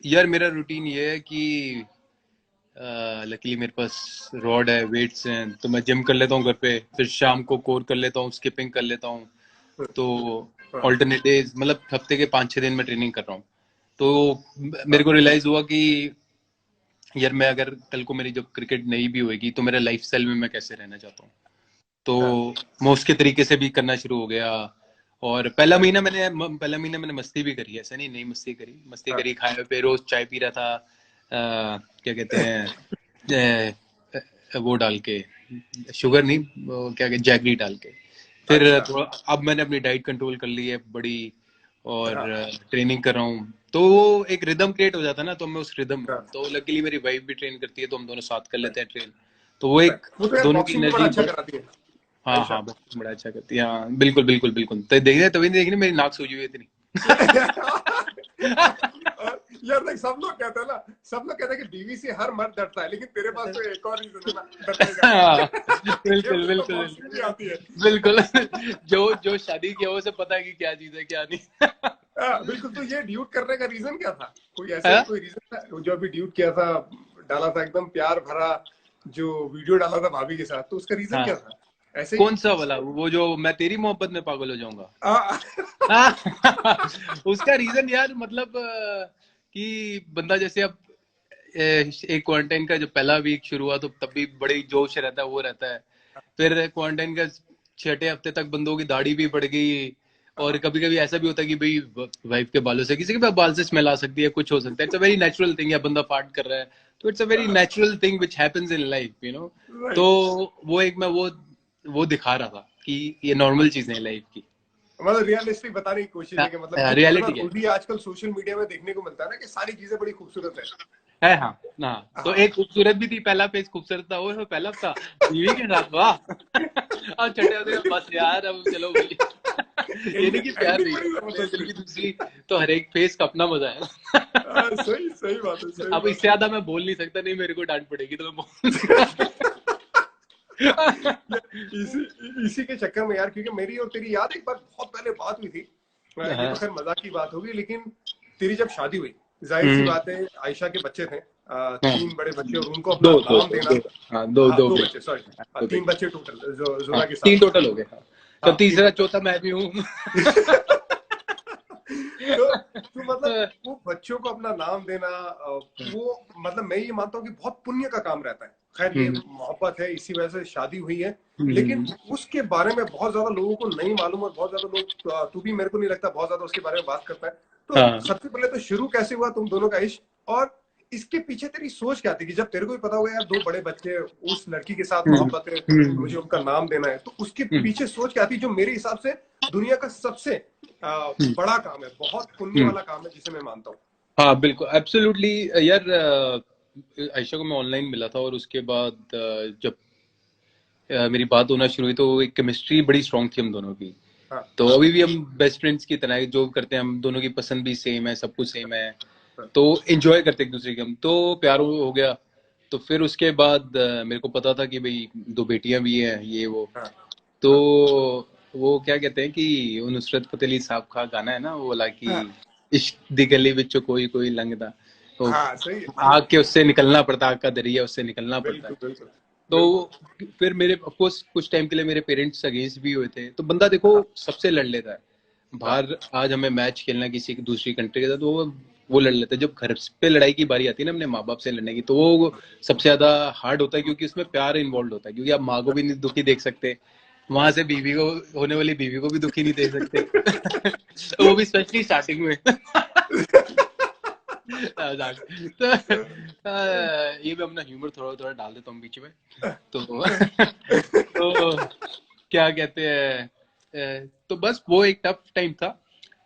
यार मेरा रूटीन ये है कि लकीली मेरे पास रॉड है, वेट्स हैं, तो मैं जिम कर लेता हूँ घर पे, फिर शाम को कोर कर लेता हूँ, स्किपिंग कर लेता हूँ। तो हाँ, ऑल्टरनेट डेज, मतलब हफ्ते के 5-6 दिन में ट्रेनिंग कर रहा हूँ। तो मेरे हाँ, को रियलाइज हुआ कि यार मैं अगर कल को मेरी जब क्रिकेट नहीं भी होगी तो मेरा लाइफ स्टाइल में मैं कैसे रहना चाहता हूँ। हाँ, तो मैं उसके तरीके से भी करना शुरू हो गया। और पहला महीना मैंने मस्ती भी करी है, ऐसा नहीं नहीं मस्ती हाँ, करी, खाए पे रोज चाय पी रहा था, क्या कहते हैं, वो डाल के, शुगर नहीं, वो क्या कहते, जैगरी डाल के। फिर अच्छा, थोड़ा अब मैंने अपनी डाइट कंट्रोल कर ली है बड़ी, और हाँ, ट्रेनिंग कर रहा हूँ, तो वो एक रिदम क्रिएट हो जाता है ना, तो मैं उस रिदम में हाँ, हूँ। तो लकीली मेरी वाइफ भी ट्रेन करती है, तो हम दोनों साथ कर लेते right, हैं ट्रेन। तो वो right. एक वो तो यार दोनों की बॉक्सिंग भी बड़ा एनर्जी अच्छा बढ़। कराती है हाँ आयशा। हाँ, बड़ा अच्छा करती है, हाँ बिल्कुल बिल्कुल बिल्कुल। तो देख रहे, तभी देखनी मेरी नाक सूजी हुई इतनी। और यार देख, सब लोग कहते हैं ना, सब लोग कहते हैं कि बीवी से हर मर्द डरता है, लेकिन तेरे पास तो एक और रीजन है ना डरने का। हाँ, कि बिल्कुल उसको बिल्कुल बॉक्सिंग भी आती है। बिल्कुल। जो जो शादी किया वो सब पता है कि क्या चीज है क्या नहीं। बिल्कुल। तो ये ड्यूट करने का रीजन क्या था? कोई ऐसे हाँ? कोई रीजन था जो अभी ड्यूट किया था, डाला था एकदम प्यार भरा, जो वीडियो डाला था भाभी के साथ, तो उसका रीजन हाँ, क्या था? ऐसे ही? कौन सा वाला, वो जो मैं तेरी मोहब्बत में पागल हो जाऊंगा? आ, हाँ। उसका रीजन यार, मतलब कि बंदा जैसे अब एक क्वारंटाइन का जो पहला वीक शुरू हुआ तो तब भी बड़ी जोश रहता है, वो रहता है। फिर क्वारंटाइन का 6ठे हफ्ते तक बंदों की दाढ़ी भी बढ़ गई। और कभी कभी ऐसा भी होता है कि भाई वाइफ के बालों से, किसी के भी बाल से स्मेल आ सकती है, कुछ हो सकता है, it's a very natural thing, या बंदा फार्ट कर रहा है, तो it's a very natural thing which happens in life, you know. तो राइट। वो एक मैं वो दिखा रहा था कि ये नॉर्मल चीजें हैं लाइफ की। मतलब रियलिस्टिक बताने की कोशिश है कि मतलब कि जितना रियलिटी है। भी आजकल सोशल मीडिया में देखने को मिलता है ना कि सारी चीजें बड़ी खूबसूरत है। है, हाँ। हाँ, तो हाँ। एक खूबसूरत भी थी, पहला पेज खूबसूरत था, वो पहला था बीवी के साथ, वाह। अब छठे होते हैं, बस यार अब चलो भाई। ये नहीं कि एंडिंग प्यार एंडिंग नहीं है, बड़ी अपने जबरदस्त दिल थी। की दूसरी, तो हर एक फेस का अपना मजा है ना। सही सही बात है, सही अब बात इससे है। ज्यादा मैं बोल नहीं सकता, नहीं मेरे को डांट पड़ेगी तो मैं बोल नहीं सकता। यार, इसी इसी के चक्कर में यार, क्योंकि मेरी और तेरी याद एक बार बहुत पहले बात हुई थी। ये तो हाँ। खैर मजाक की बात होगी, लेकिन तेरी जब शादी हुई, जाहिर सी हम्म। बात है, आयशा के बच्चे थे, हाँ, 3 बड़े बच्चे, और उनको अपना दो दो नाम दो देना। दो। हाँ, दो हाँ, दो 2 बच्चे, बेटे। सॉरी। हाँ, हाँ, दो 3 बच्चे बेटे। टोटल, जो हाँ, जोरा के साथ 3 टोटल थे। हो गए, हाँ। तो हाँ, तीन तीसरा टोटल। चौथा मैं भी हूँ। तो मतलब वो बच्चों को अपना नाम देना, वो मतलब मैं ये मानता हूँ कि बहुत पुण्य का काम रहता है। खैर ये हम्म। मोहब्बत है, इसी वजह से शादी हुई है। लेकिन हम्म। उसके बारे में बहुत ज्यादा लोगों को नहीं मालूम, और बहुत ज्यादा लोग, तू भी, मेरे को नहीं लगता बहुत ज्यादा उसके बारे में बात करता है। तो हाँ। सबसे पहले तो शुरू कैसे हुआ तुम दोनों का इश्क, और इसके पीछे तेरी सोच क्या थी कि जब तेरे को भी पता होगा यार 2 बड़े बच्चे, उस लड़की के साथ हम्म। मोहब्बत है, मुझे हम्म। उनका नाम देना है, तो उसके हम्म। पीछे सोच क्या थी, जो मेरे हिसाब से दुनिया का सबसे हम्म। बड़ा काम है, बहुत पुण्य हम्म। वाला काम है, जिसे मैं मानता हूँ। हाँ बिल्कुल, एब्सोल्युटली। यार आयशा को मैं ऑनलाइन मिला था, और उसके बाद जब मेरी बात होना शुरू हुई तो एक केमिस्ट्री बड़ी स्ट्रांग थी हम दोनों की। हाँ, तो अभी भी हम बेस्ट फ्रेंड्स की तरह है, जो करते हैं हम दोनों की पसंद भी सेम है, सब कुछ सेम है। हाँ, तो एंजॉय करते एक दूसरे के हम, तो प्यार हो गया। तो फिर उसके बाद मेरे को पता था कि भाई 2 बेटियां भी हैं, ये वो। हाँ, तो हाँ, वो क्या कहते हैं कि वो नुसरत फतेह अली साहब का गाना है ना, वो वाला कि हाँ, इश्क दी गली विचों कोई कोई लंघदा, तो हाँ, सही है, सही है। आग के उससे निकलना पड़ता, आग का दरिया उससे निकलना पड़ता है। बिल्कुल, बिल्कुल, तो बिल्कुल। फिर मेरे ऑफकोर्स कुछ टाइम के लिए मेरे पेरेंट्स अगेंस्ट भी हुए थे, तो बंदा देखो हाँ, सबसे लड़ लेता है हाँ, बाहर। आज हमें मैच खेलना है किसी दूसरी कंट्री के साथ, तो वो लड़ लेते हैं। जब घर पे लड़ाई की बारी आती है ना अपने माँ बाप से लड़ने की, तो वो सबसे ज्यादा हार्ड होता है, क्योंकि उसमें प्यार इन्वॉल्व होता है, क्योंकि आप माँ को भी नहीं दुखी देख सकते, वहां से बीवी को, होने वाली बीवी को भी दुखी नहीं देख सकते। वो भी स्पेशली स्टार्टिंग में। मजाक। तो ये भी अपना ह्यूमर थोड़ा थोड़ा डाल देता हूँ बीच में। तो तो क्या कहते हैं, तो बस वो एक टफ टाइम था।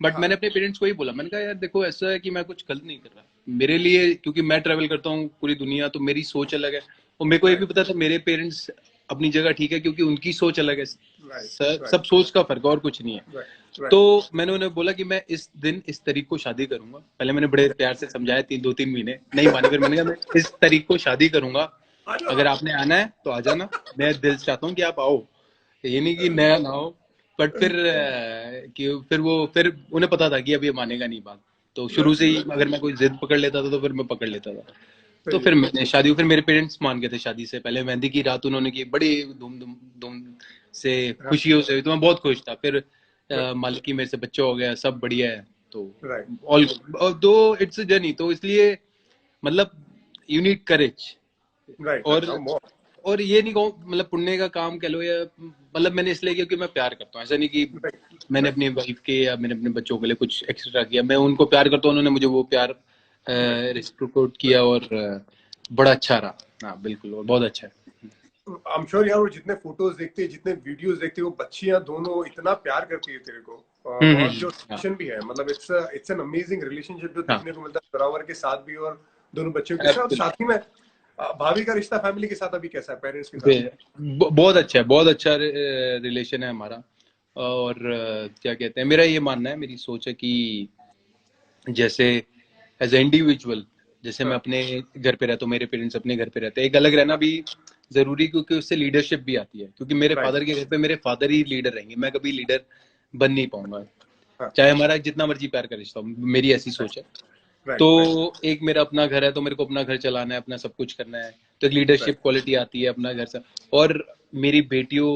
बट हाँ, मैंने अपने पेरेंट्स को ही बोला, मैंने कहा यार देखो ऐसा है कि मैं कुछ गलत नहीं कर रहा मेरे लिए, क्योंकि मैं ट्रैवल करता हूँ पूरी दुनिया, तो मेरी सोच अलग है। और मेरे को ये भी राइट, पता था मेरे पेरेंट्स अपनी जगह ठीक है, क्योंकि उनकी सोच अलग है। राइट, सब राइट, सोच का फर्क है, और कुछ नहीं है। राइट, तो राइट। मैंने उन्हें बोला कि मैं इस दिन इस तारीख को शादी करूंगा। पहले मैंने बड़े प्यार से समझाया, 2-3 महीने नहीं माने, फिर मैंने कहा मैं इस तारीख को शादी करूंगा, आ जाना। अगर आपने आना है तो आ जाना, मैं दिल से चाहता हूँ कि आप आओ, ये नहीं कि नया ना हो। बट फिर कि फिर वो फिर उन्हें पता था कि अब ये मानेगा नहीं बात। तो शुरू से ही अगर मैं कोई जिद पकड़ लेता था तो फिर मैं पकड़ लेता था। तो सही है। फिर मैंने शादी, फिर मेरे पेरेंट्स मान गए थे शादी से पहले। मेहंदी की रात उन्होंने की बड़ी धूम धूम धूम से, हाँ, खुशियों से, तो मैं बहुत खुश था। फिर मालिक की मेरे से बच्चा हो गया, सब बढ़िया है। तो राइट ऑल, दो इट्स अ जर्नी, तो इसलिए मतलब यू नीड करेज। राइट और राइट, हम वो और ये नहीं कहूँ मतलब पुण्य का काम कह लो, या मतलब मैंने इसलिए किया कि मैं प्यार करता हूँ, ऐसा नहीं कि राइट मैंने राइट अपनी वाइफ के या मैंने अपने बच्चों के लिए कुछ एक्स्ट्रा किया। मैं उनको प्यार करता हूँ, उन्होंने मुझे वो प्यार राइट रिसिप्रोकेट किया, और बड़ा अच्छा रहा। हाँ बिल्कुल, और बहुत अच्छा है। आई एम श्योर यार, वो जितने फोटोज देखते हैं, जितने वीडियोस देखते हैं, वो बच्चियां दोनों इतना प्यार करती है तेरे को। और जो हाँ रिलेशन भी है, मतलब इट्स एन अमेजिंग रिलेशनशिप जो हाँ देखने को मिलता है जोरावर के साथ भी और दोनों बच्चों के साथ। absolutely। साथ ही में भाभी का रिश्ता फैमिली के साथ अभी कैसा है, पेरेंट्स के साथ? बहुत अच्छा है, बहुत अच्छा रिलेशन है हमारा। और क्या कहते हैं, मेरा ये मानना है, मेरी सोच है कि जैसे एज ए इंडिविजुअल, जैसे मैं हाँ, अपने घर पे रहता हूँ, मेरे पेरेंट्स अपने घर पे रहते हैं, एक अलग रहना भी जरूरी, क्योंकि उससे लीडरशिप भी आती है। क्योंकि मेरे राइट, फादर के घर पे मेरे फादर ही लीडर रहेंगे, मैं कभी लीडर बन नहीं पाऊंगा, हाँ, चाहे हमारा जितना मर्जी प्यार का रिश्ता हो। मेरी ऐसी सोच है। तो राइट राइट एक मेरा अपना घर है, तो मेरे को अपना घर चलाना है, अपना सब कुछ करना है, तो एक राइट, लीडरशिप क्वालिटी आती है अपना घर से। और मेरी बेटियों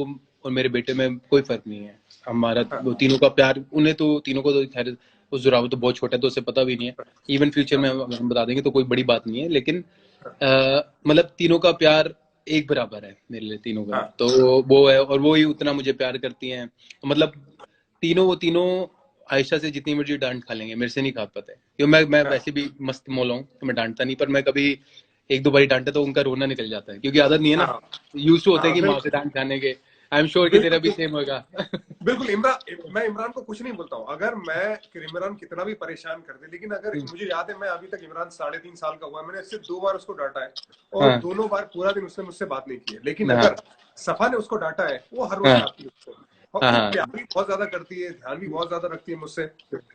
और मेरे बेटे में कोई फर्क नहीं है। हमारा हाँ, वो तीनों का प्यार, उन्हें तो तीनों को तो खैर, उस जुराव तो बहुत छोटा है तो उसे पता भी नहीं है। इवन फ्यूचर हाँ, में हम बता देंगे तो कोई बड़ी बात नहीं है, लेकिन हाँ, मतलब तीनों का प्यार एक बराबर है मेरे लिए, तीनों का। हाँ, तो वो है, और वो ही उतना मुझे प्यार करती हैं। मतलब वो तीनों आयशा से जितनी मर्जी डांट खा लेंगे, मेरे से नहीं खा पाते, क्योंकि मैं हाँ, वैसे भी मस्त मौला हूँ, तो मैं डांटता नहीं। पर मैं कभी एक दो बारी डांटे तो उनका रोना निकल जाता है, क्योंकि आदत नहीं है ना, हाँ, यूज टू होता है हाँ, कि माँ से बिल्कुल डांट खाने के। आई एम श्योर कि तेरा भी बिल्कुल सेम होगा। बिल्कुल। इमरान, मैं इमरान को कुछ नहीं बोलता हूँ। अगर मैं इमरान कितना भी परेशान कर दे, लेकिन अगर मुझे याद है, मैं अभी तक इमरान 3.5 साल का हुआ, मैंने सिर्फ 2 बार उसको डांटा है, और हाँ दोनों बार पूरा दिन उसने मुझसे बात नहीं की है। लेकिन हाँ अगर सफा ने उसको डांटा है, वो हर रोज हाँ डांटती है उसको, और हाँ वो हाँ प्यार भी बहुत ज्यादा करती है, ध्यान भी बहुत ज्यादा रखती है मुझसे।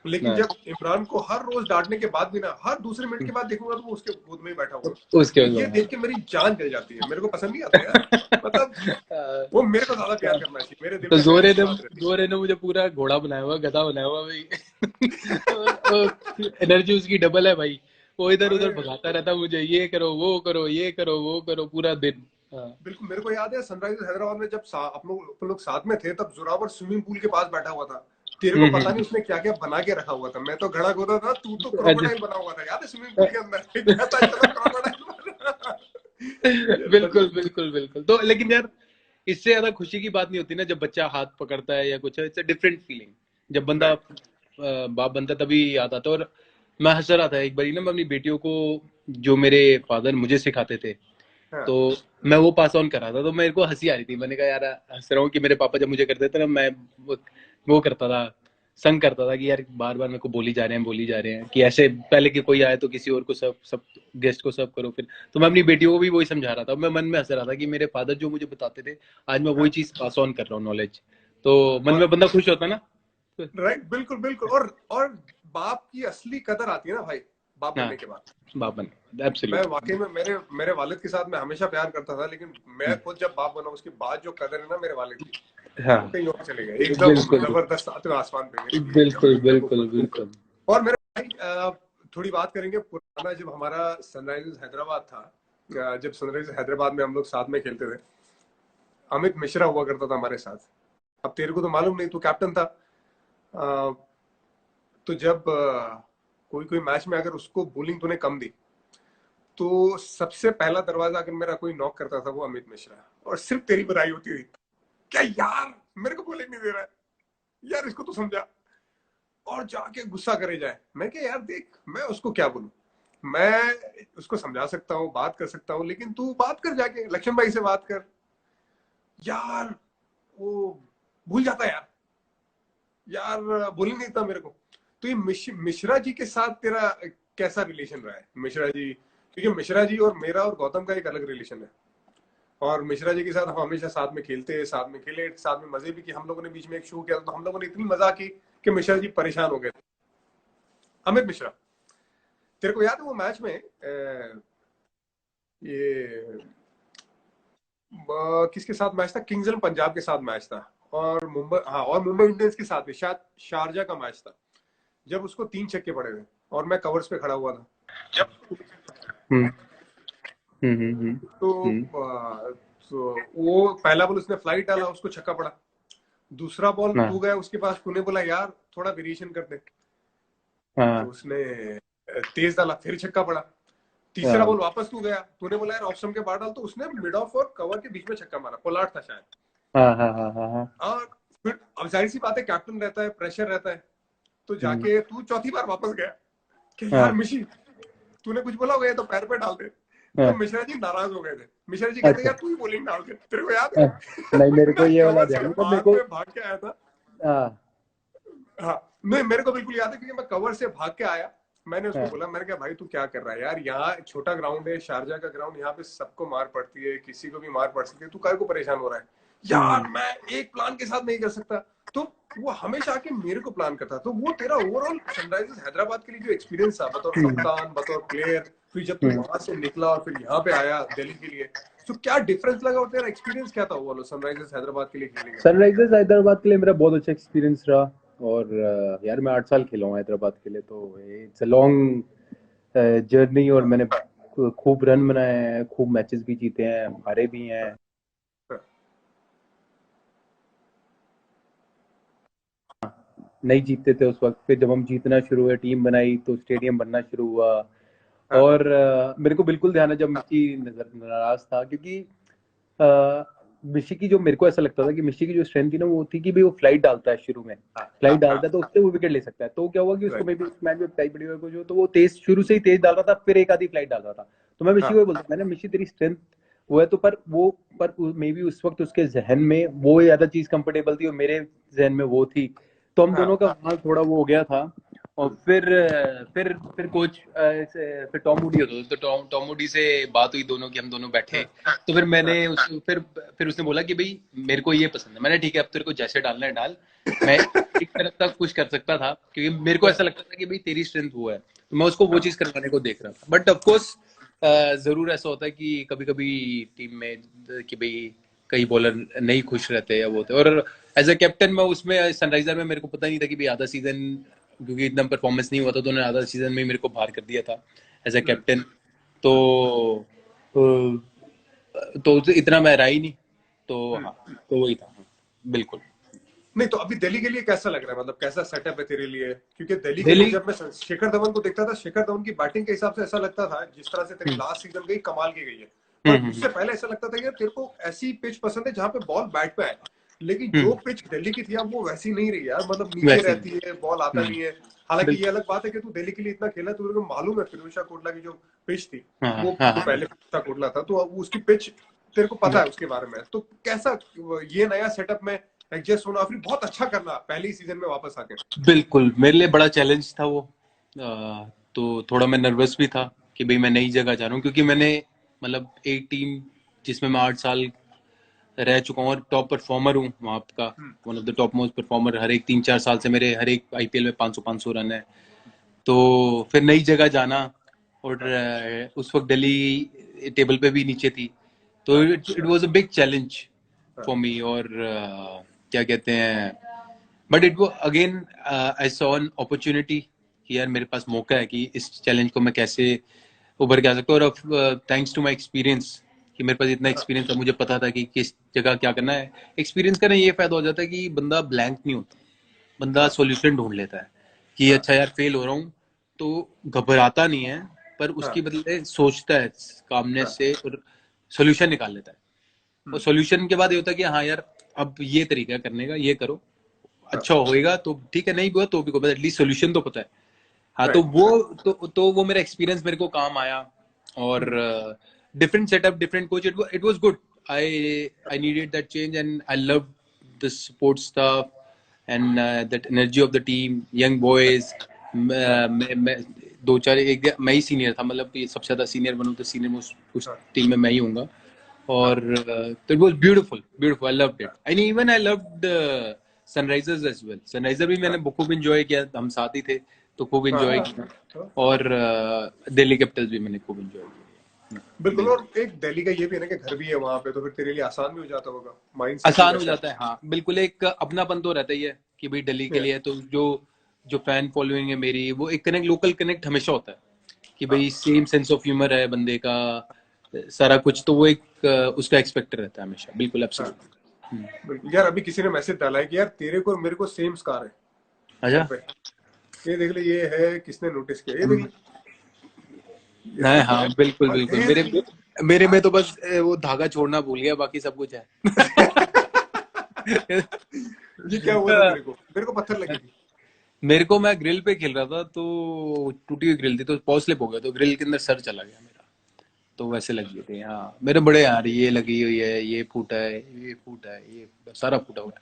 लेकिन हाँ। जब इमरान को हर रोज डांटने के बाद भी ना, हर दूसरे मिनट के बाद देखूंगा तो वो उसके गोद में ही बैठा हुआ है। उसके तो ये बाद देख के मेरी जान जल जाती है, मेरे को पसंद नहीं आता यार। मतलब वो मेरे को ज्यादा प्यार करना चाहिए, मेरे दिल तो में हमेशा यही बात रहती जोरे ने मुझे पूरा घोड़ा बनाया हुआ, गधा बनाया हुआ भाई। एनर्जी उसकी डबल है भाई। वो इधर है। उधर अरे भगाता रहता, मुझे ये करो वो करो, ये करो वो करो, पूरा दिन। हाँ। बिल्कुल, मेरे को याद है सनराइजर्स हैदराबाद में जब अपन लोग साथ में थे, तब जोरावर स्विमिंग पूल के पास बैठा हुआ था। तेरे को पता नहीं हम्म। उसने क्या क्या बना के रखा हुआ था। मैं तो घड़ा खोदा था, तू तो अच्छा। क्रोकोडाइल बना हुआ था, याद है? स्विमिंग पूल के अंदर कहता है, चलो क्रोकोडाइल बना। ये बिल्कुल मतलब बिल्कुल बिल्कुल। तो लेकिन यार, इससे ज्यादा खुशी की बात नहीं होती ना, जब बच्चा हाथ पकड़ता है या कुछ है, इट्स अ डिफरेंट फीलिंग। जब बंदा राइट, बाप बनता तभी याद आता है। और मैं हंस रहा था एक बारी ना, मैं अपनी बेटियों को, जो मेरे फादर मुझे सिखाते थे, हाँ, तो मैं वो पास ऑन कर रहा था, तो मेरे को हंसी आ रही थी। मैंने कहा यार, हंस रहा हूँ कि मेरे पापा जब मुझे करते थे ना, मैं वो करता था, संग करता था कि यार बार बार मेरे को बोली जा रहे हैं, बोली जा रहे हैं कि ऐसे पहले कि कोई आए तो किसी और को सब सब गेस्ट को सर्व करो फिर। तो मैं अपनी बेटियों को भी वही समझा रहा था। मैं मन में हंस रहा था कि मेरे फादर जो मुझे बताते थे, आज मैं वही हाँ। चीज पास ऑन कर रहा हूँ, नॉलेज। तो मन और में बंदा खुश होता है ना। राइट, बिल्कुल बिल्कुल। और बाप की असली कदर आती है ना भाई, बाप हाँ, बनने के बाद। बाबन, मैं एब्सोल्युटली। वाकई में मेरे मेरे वालिद के साथ मैं हमेशा प्यार करता था, लेकिन मैं खुद जब बाप बना उसके बाद जो कदर है ना मेरे वालिद की, हाँ वो कहीं और चले गए, एकदम बिल्कुल जबरदस्त सातवें आसमान पे मेरे लिए, एकदम बिल्कुल एकदम बिल्कुल ऊपर। बिल्कुल। और मेरे भाई थोड़ी बात करेंगे पुराना, जब हमारा सनराइजर्स हैदराबाद था। जब सनराइजर्स हैदराबाद में हम लोग साथ में खेलते थे, अमित मिश्रा हुआ करता था हमारे साथ। अब तेरे को तो मालूम नहीं, तू कैप्टन था। अ, तो जब कोई कोई मैच में अगर उसको बॉलिंग तूने कम दी, तो सबसे पहला दरवाजा अगर मेरा कोई नॉक करता था, वो अमित मिश्रा, और सिर्फ तेरी बधाई होती थी। क्या यार, मेरे को बॉलिंग नहीं दे रहा है यार, इसको तो समझा। और जाके गुस्सा करे जाए। मैं क्या यार, देख मैं उसको क्या बोलूं, मैं उसको समझा सकता हूँ, बात कर सकता हूँ, लेकिन तू बात कर, जाके लक्ष्मण भाई से बात कर यार। वो भूल जाता है यार, यार बोल ही नहीं था मेरे को। तो ये मिश्रा जी के साथ तेरा कैसा रिलेशन रहा है? मिश्रा जी, क्योंकि मिश्रा जी और मेरा और गौतम का एक अलग रिलेशन है। और मिश्रा जी के साथ हम हमेशा साथ में खेलते, साथ में खेले, साथ में मजे भी किए। हम लोगों ने बीच में एक शो किया था, तो हम लोगों ने इतनी मजा की कि मिश्रा जी परेशान हो गए थे। अमित मिश्रा, तेरे को याद है वो मैच में ये किसके साथ मैच था? किंग्स इलेवन पंजाब के साथ मैच था, और मुंबई, हाँ, और मुंबई इंडियंस के साथ भी शायद शारजा का मैच था, जब उसको 3 छक्के पड़े थे। और मैं कवर्स पे खड़ा हुआ था जब हम्म हम्म तो वो पहला बॉल उसने फ्लाइट डाला, उसको छक्का पड़ा। दूसरा बॉल तू हाँ गया, उसके पास तूने बोला यार थोड़ा वेरिएशन कर दे, तो हाँ उसने तेज डाला, फिर छक्का पड़ा। तीसरा हाँ बॉल वापस तू गया, तूने बोला यार ऑफ स्टंप के बाहर डाल, तो उसने मिड ऑफ और कवर के बीच में छक्का मारा, पोलार्ड था शायद। हाँ हाँ हाँ हाँ हाँ। और फिर अब जाहिर सी बात है, कैप्टन रहता है, प्रेशर रहता है, तो हम्म, जाके तू चौथी बार वापस गया कि यार हाँ मिशी तूने कुछ बोला होगा, ये तो पैर पे डाल दे। तो हाँ। मिश्रा जी नाराज हो गए थे। मिश्रा जी कहते अच्छा। यार तू ही बॉलिंग डाल दे, तेरे को याद हाँ, है? नहीं मेरे को मैं ये वाला कवर ध्यान से नहीं था मेरे भाग को। में भाग के आया था। हाँ हाँ, नहीं मेरे को बिल्कुल याद है, क्योंकि मैं कवर से भाग के आया। मैंने उसको हाँ बोला, मैंने कहा भाई तू क्या कर रहा है यार, यहाँ छोटा ग्राउंड है, शारजा का ग्राउंड, यहाँ पे सबको मार पड़ती है, किसी को भी मार पड़ सकती है, तू काय को परेशान हो रहा है? यार हम्म मैं एक प्लान के साथ नहीं कर सकता। तो वो हमेशा आके मेरे को प्लान करता। तो वो तेरा ओवरऑल सनराइजर्स हैदराबाद के लिए जो एक्सपीरियंस था, बतौर हम्म कप्तान, बतौर प्लेयर, फिर जब तू हम्म। वहां से निकला और फिर यहाँ पे आया दिल्ली के लिए, तो क्या डिफरेंस लगा और तेरा एक्सपीरियंस क्या था ओवरऑल सनराइजर्स हैदराबाद के लिए खेलने का? सनराइजर्स हैदराबाद के लिए मेरा बहुत अच्छा एक्सपीरियंस रहा। और यार मैं 8 साल खेला हूँ हैदराबाद के लिए, तो इट्स अ लॉन्ग जर्नी। और मैंने खूब रन बनाए हैं, खूब मैचेस भी जीते हैं, हारे भी हैं। नहीं जीतते थे उस वक्त, फिर जब हम जीतना शुरू हुए, टीम बनाई, तो स्टेडियम बनना शुरू हुआ। हाँ और मेरे को बिल्कुल ध्यान है जब मिशी नजर नाराज था, क्योंकि अ, मिशी की जो, मेरे को ऐसा लगता था कि मिशी की जो स्ट्रेंथ थी ना, वो थी कि भाई वो फ्लाइट डालता है शुरू में। हाँ फ्लाइट हाँ हाँ, डालता है तो उससे वो विकेट ले सकता है। तो क्या हुआ कि उसको राइट, मे बी उस मैच में पिटाई पड़ी हुई कुछ हो, तो वो तेज शुरू से ही तेज डाल रहा था, फिर एक आधी फ्लाइट डाल रहा था। तो मैं मिशी हाँ को बोलता, मैंने मिशी तेरी स्ट्रेंथ वो है तो, पर मे बी उस वक्त उसके जहन में वो ज्यादा चीज कंफर्टेबल थी और मेरे जहन में वो थी। तो हम दोनों हाँ, का वहां थोड़ा वो हो गया था। और फिर कोच फिर टॉम मूडी होता था, तो टॉम मूडी से बात हुई दोनों की, हम दोनों बैठे। हाँ, तो फिर हाँ, मैंने उस फिर उसने बोला कि भाई मेरे को ये पसंद है। मैंने ठीक है, अब तेरे को जैसे डालना है डाल। मैं एक तरफ तक पुश कर सकता था, क्योंकि मेरे को ऐसा लगता था कि भाई तेरी स्ट्रेंथ वो है, तो मैं उसको वो चीज करवाने को देख रहा था। बट ऑफकोर्स जरूर ऐसा होता है कि कभी कभी टीम में कि भाई कई बॉलर नहीं खुश रहते या वो होते। और एज अ कैप्टन मैं उसमें सनराइजर में, मेरे को पता नहीं था कि भाई आधा सीजन, क्योंकि इतना परफॉर्मेंस नहीं हुआ था, तो उन्होंने आधा सीजन में ही मेरे को बाहर कर दिया था एज अ कैप्टन। तो इतना मैं रहा ही नहीं। तो हाँ, तो वही था। बिल्कुल। नहीं तो अभी दिल्ली के लिए कैसा लग रहा है, मतलब कैसा सेटअप है तेरे लिए? क्योंकि दिल्ली के लिए दिल्ली। जब मैं शेखर धवन को देखता था, शेखर धवन की बैटिंग के हिसाब से ऐसा लगता था, जिस तरह से तेरी लास्ट सीजन गई कमाल की गई है, पर हम्म उससे पहले ऐसा लगता था कि यार तेरे को ऐसी पिच पसंद है जहां पे बॉल बैट पे आए। लेकिन जो हम्म। पिच दिल्ली की थी अब वो वैसी नहीं रही यार, मतलब नीचे वैसे रहती है, बॉल आता हम्म। नहीं है। हालांकि ये बिल्कुल। अलग बात है कि तू दिल्ली के लिए इतना खेला, तुझे को मालूम है फिरोजशाह कोटला की जो पिच थी, हाँ वो हाँ जो हाँ। पहले फिरोजशाह कोटला था, तो अब उसकी पिच तेरे को पता है उसके बारे में। तो कैसा ये नया सेटअप में एडजस्ट होना, फिर बहुत अच्छा करना पहली सीजन में वापस आके? बिल्कुल मेरे लिए बड़ा चैलेंज था वो। तो थोड़ा मैं नर्वस भी था कि भाई मैं नई जगह जा रहा हूँ, क्योंकि मैंने मतलब एक टीम जिसमें मैं 8 साल रह चुका हूँ और टॉप परफॉर्मर हूँ वहाँ का, one of the top most performer. हर एक 3-4 साल से मेरे हर एक आईपीएल में 500 रन है। तो फिर नई जगह जाना, और हाँ, उस वक्त दिल्ली टेबल पे भी नीचे थी। तो हाँ, it was a big challenge हाँ, फॉर मी। और क्या कहते हैं, बट इट वो again I saw an opportunity कि यार मेरे पास मौका है कि इस चैलेंज को मैं कैसे उभर के आ सकता हूँ। और थैंक्स टू माय एक्सपीरियंस, कि मेरे पास इतना हाँ, एक्सपीरियंस है, मुझे पता था कि किस जगह क्या करना है। एक्सपीरियंस का ना ये फायदा हो जाता है कि बंदा ब्लैंक नहीं होता, बंदा हाँ, सॉल्यूशन ढूंढ लेता है कि हाँ, अच्छा यार फेल हो रहा हूँ, तो घबराता नहीं है, पर हाँ, उसकी बदले सोचता है कामनेस हाँ, से और सॉल्यूशन निकाल लेता है। और हम्म, सॉल्यूशन के बाद ये होता है कि हाँ यार अब ये तरीका है करने का, ये करो, हाँ, अच्छा होएगा तो ठीक है, नहीं हुआ तो भी एटलीस्ट सोल्यूशन तो पता है। हाँ, तो राइट, वो वो मेरा एक्सपीरियंस मेरे को काम आया। और different setup, different coach, it was good. I needed that change and I love the support staff and that energy of the team, young boys. हाँ, मैं दो चार एक मैं ही सीनियर था, मतलब ये सबसे ज्यादा सीनियर बनूं तो सीनियर में उस हाँ, टीम में मैं ही हूँगा। हाँ, और तो it was beautiful, beautiful, I loved it and even I loved Sunrisers as well. Sunriser भी मैंने हाँ, खूब इंजॉय किया, हम साथ ही थे तो खूब हाँ, इंजॉय हाँ, किया। हाँ, और दिल्ली कैपिटल्स भी मैंने खूब इंजॉय किया। बिल्कुल। बिल्कुल। और एक दिल्ली का ये भी है ना कि घर भी है वहां पे, तो फिर तेरे लिए आसान भी हो जाता होगा, माइंड सेट भी आसान हो वैसा है। जाता है, हाँ बिल्कुल। एक अपनापन तो रहता ही है कि भाई दिल्ली के Yeah, लिए तो जो जो फैन फॉलोइंग है मेरी, वो एक कनेक्ट, लोकल कनेक्ट हमेशा होता है कि हाँ भाई सेम सेंस ऑफ ह्यूमर है बंदे का, सारा कुछ, तो वो एक उसका एक्सपेक्टर रहता है हमेशा। बिल्कुल, हाँ एब्सोल्युटली। बिल्कुल यार। अभी किसी ने मैसेज डाला है कि यार तेरे को मेरे को सेम स्कार है सर अच्छा। पे। ये देख ले, ये है, किसने नोटिस किया, ये देख ले, ये है, देख ले हाँ, यार। बिल्कुल और बिल्कुल। है मेरे मेरे में तो बस वो धागा छोड़ना भूल गया, बाकी सब कुछ है। ये क्या हुआ था तेरे को? मेरे को पत्थर लगी थी। मेरे को, मैं ग्रिल पे खेल रहा था तो टूटी हुई ग्रिल थी, तो पॉज स्लिप हो गया, तो ग्रिल के अंदर सर चला गया मेरा, तो वैसे लग गए थे। हाँ, मेरे बड़े यार, ये लगी हुई है, ये फूटा है, ये फूटा है, ये फूटा, सारा फूटा हुआ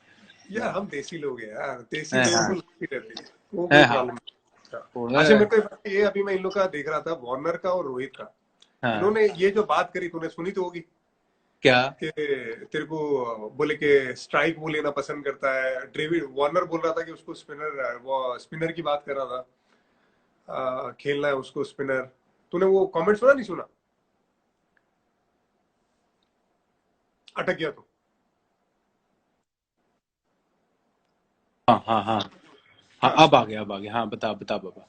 यार हम देसी लोग हैं यार, देसी है। लोगों हाँ को लगती रहती है, वो है, कोई हाँ, प्रॉब्लम नहीं। थोड़ा। अच्छा, मेरे को एक बात ये, अभी मैं इन लोग का देख रहा था, वार्नर का और रोहित का। हाँ, इन्होंने ये जो बात करी तूने सुनी तो होगी क्या? कि तेरे को बोले कि स्ट्राइक वो लेना पसंद करता है। डेविड वार्नर बोल रहा था कि उसको स्पिनर, वो स्पिनर की बात कर रहा था, खेलना है उसको स्पिनर। तूने वो कमेंट सुना नहीं सुना? अटक गया तो। हाँ हाँ हाँ हाँ, हाँ, अब आ गया, अब आ गया। हाँ, बता बता बाबा।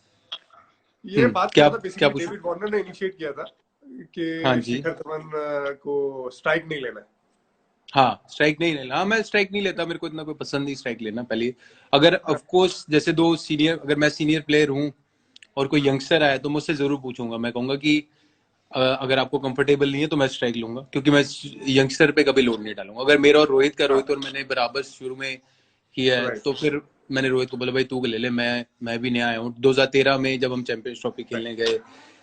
ये बात कर क्या रहा था, क्या बेसिकली पूछा? डेविड वार्नर ने इनिशिएट किया था हाँ कि जी। शिखर धवन को स्ट्राइक नहीं लेना है। हाँ, स्ट्राइक नहीं लेना। हाँ, मैं स्ट्राइक नहीं लेता, मेरे को इतना कोई पसंद नहीं स्ट्राइक लेना पहले। अगर हाँ, ऑफ कोर्स जैसे दो सीनियर, अगर मैं सीनियर प्लेयर हूँ और कोई यंगस्टर आया, तो मुझसे जरूर पूछूंगा, मैं कहूंगा कि अगर आपको कंफर्टेबल नहीं है तो मैं स्ट्राइक लूंगा, क्योंकि मैं यंगस्टर पे कभी लोड नहीं डालूंगा। अगर मेरा और रोहित का, हाँ, रोहित और मैंने बराबर शुरू में किया है, राइट, तो फिर मैंने रोहित को बोला भाई तू ले ले, मैं भी नया आया हूँ। 2013 में जब हम चैंपियंस ट्रॉफी राइट, खेलने गए,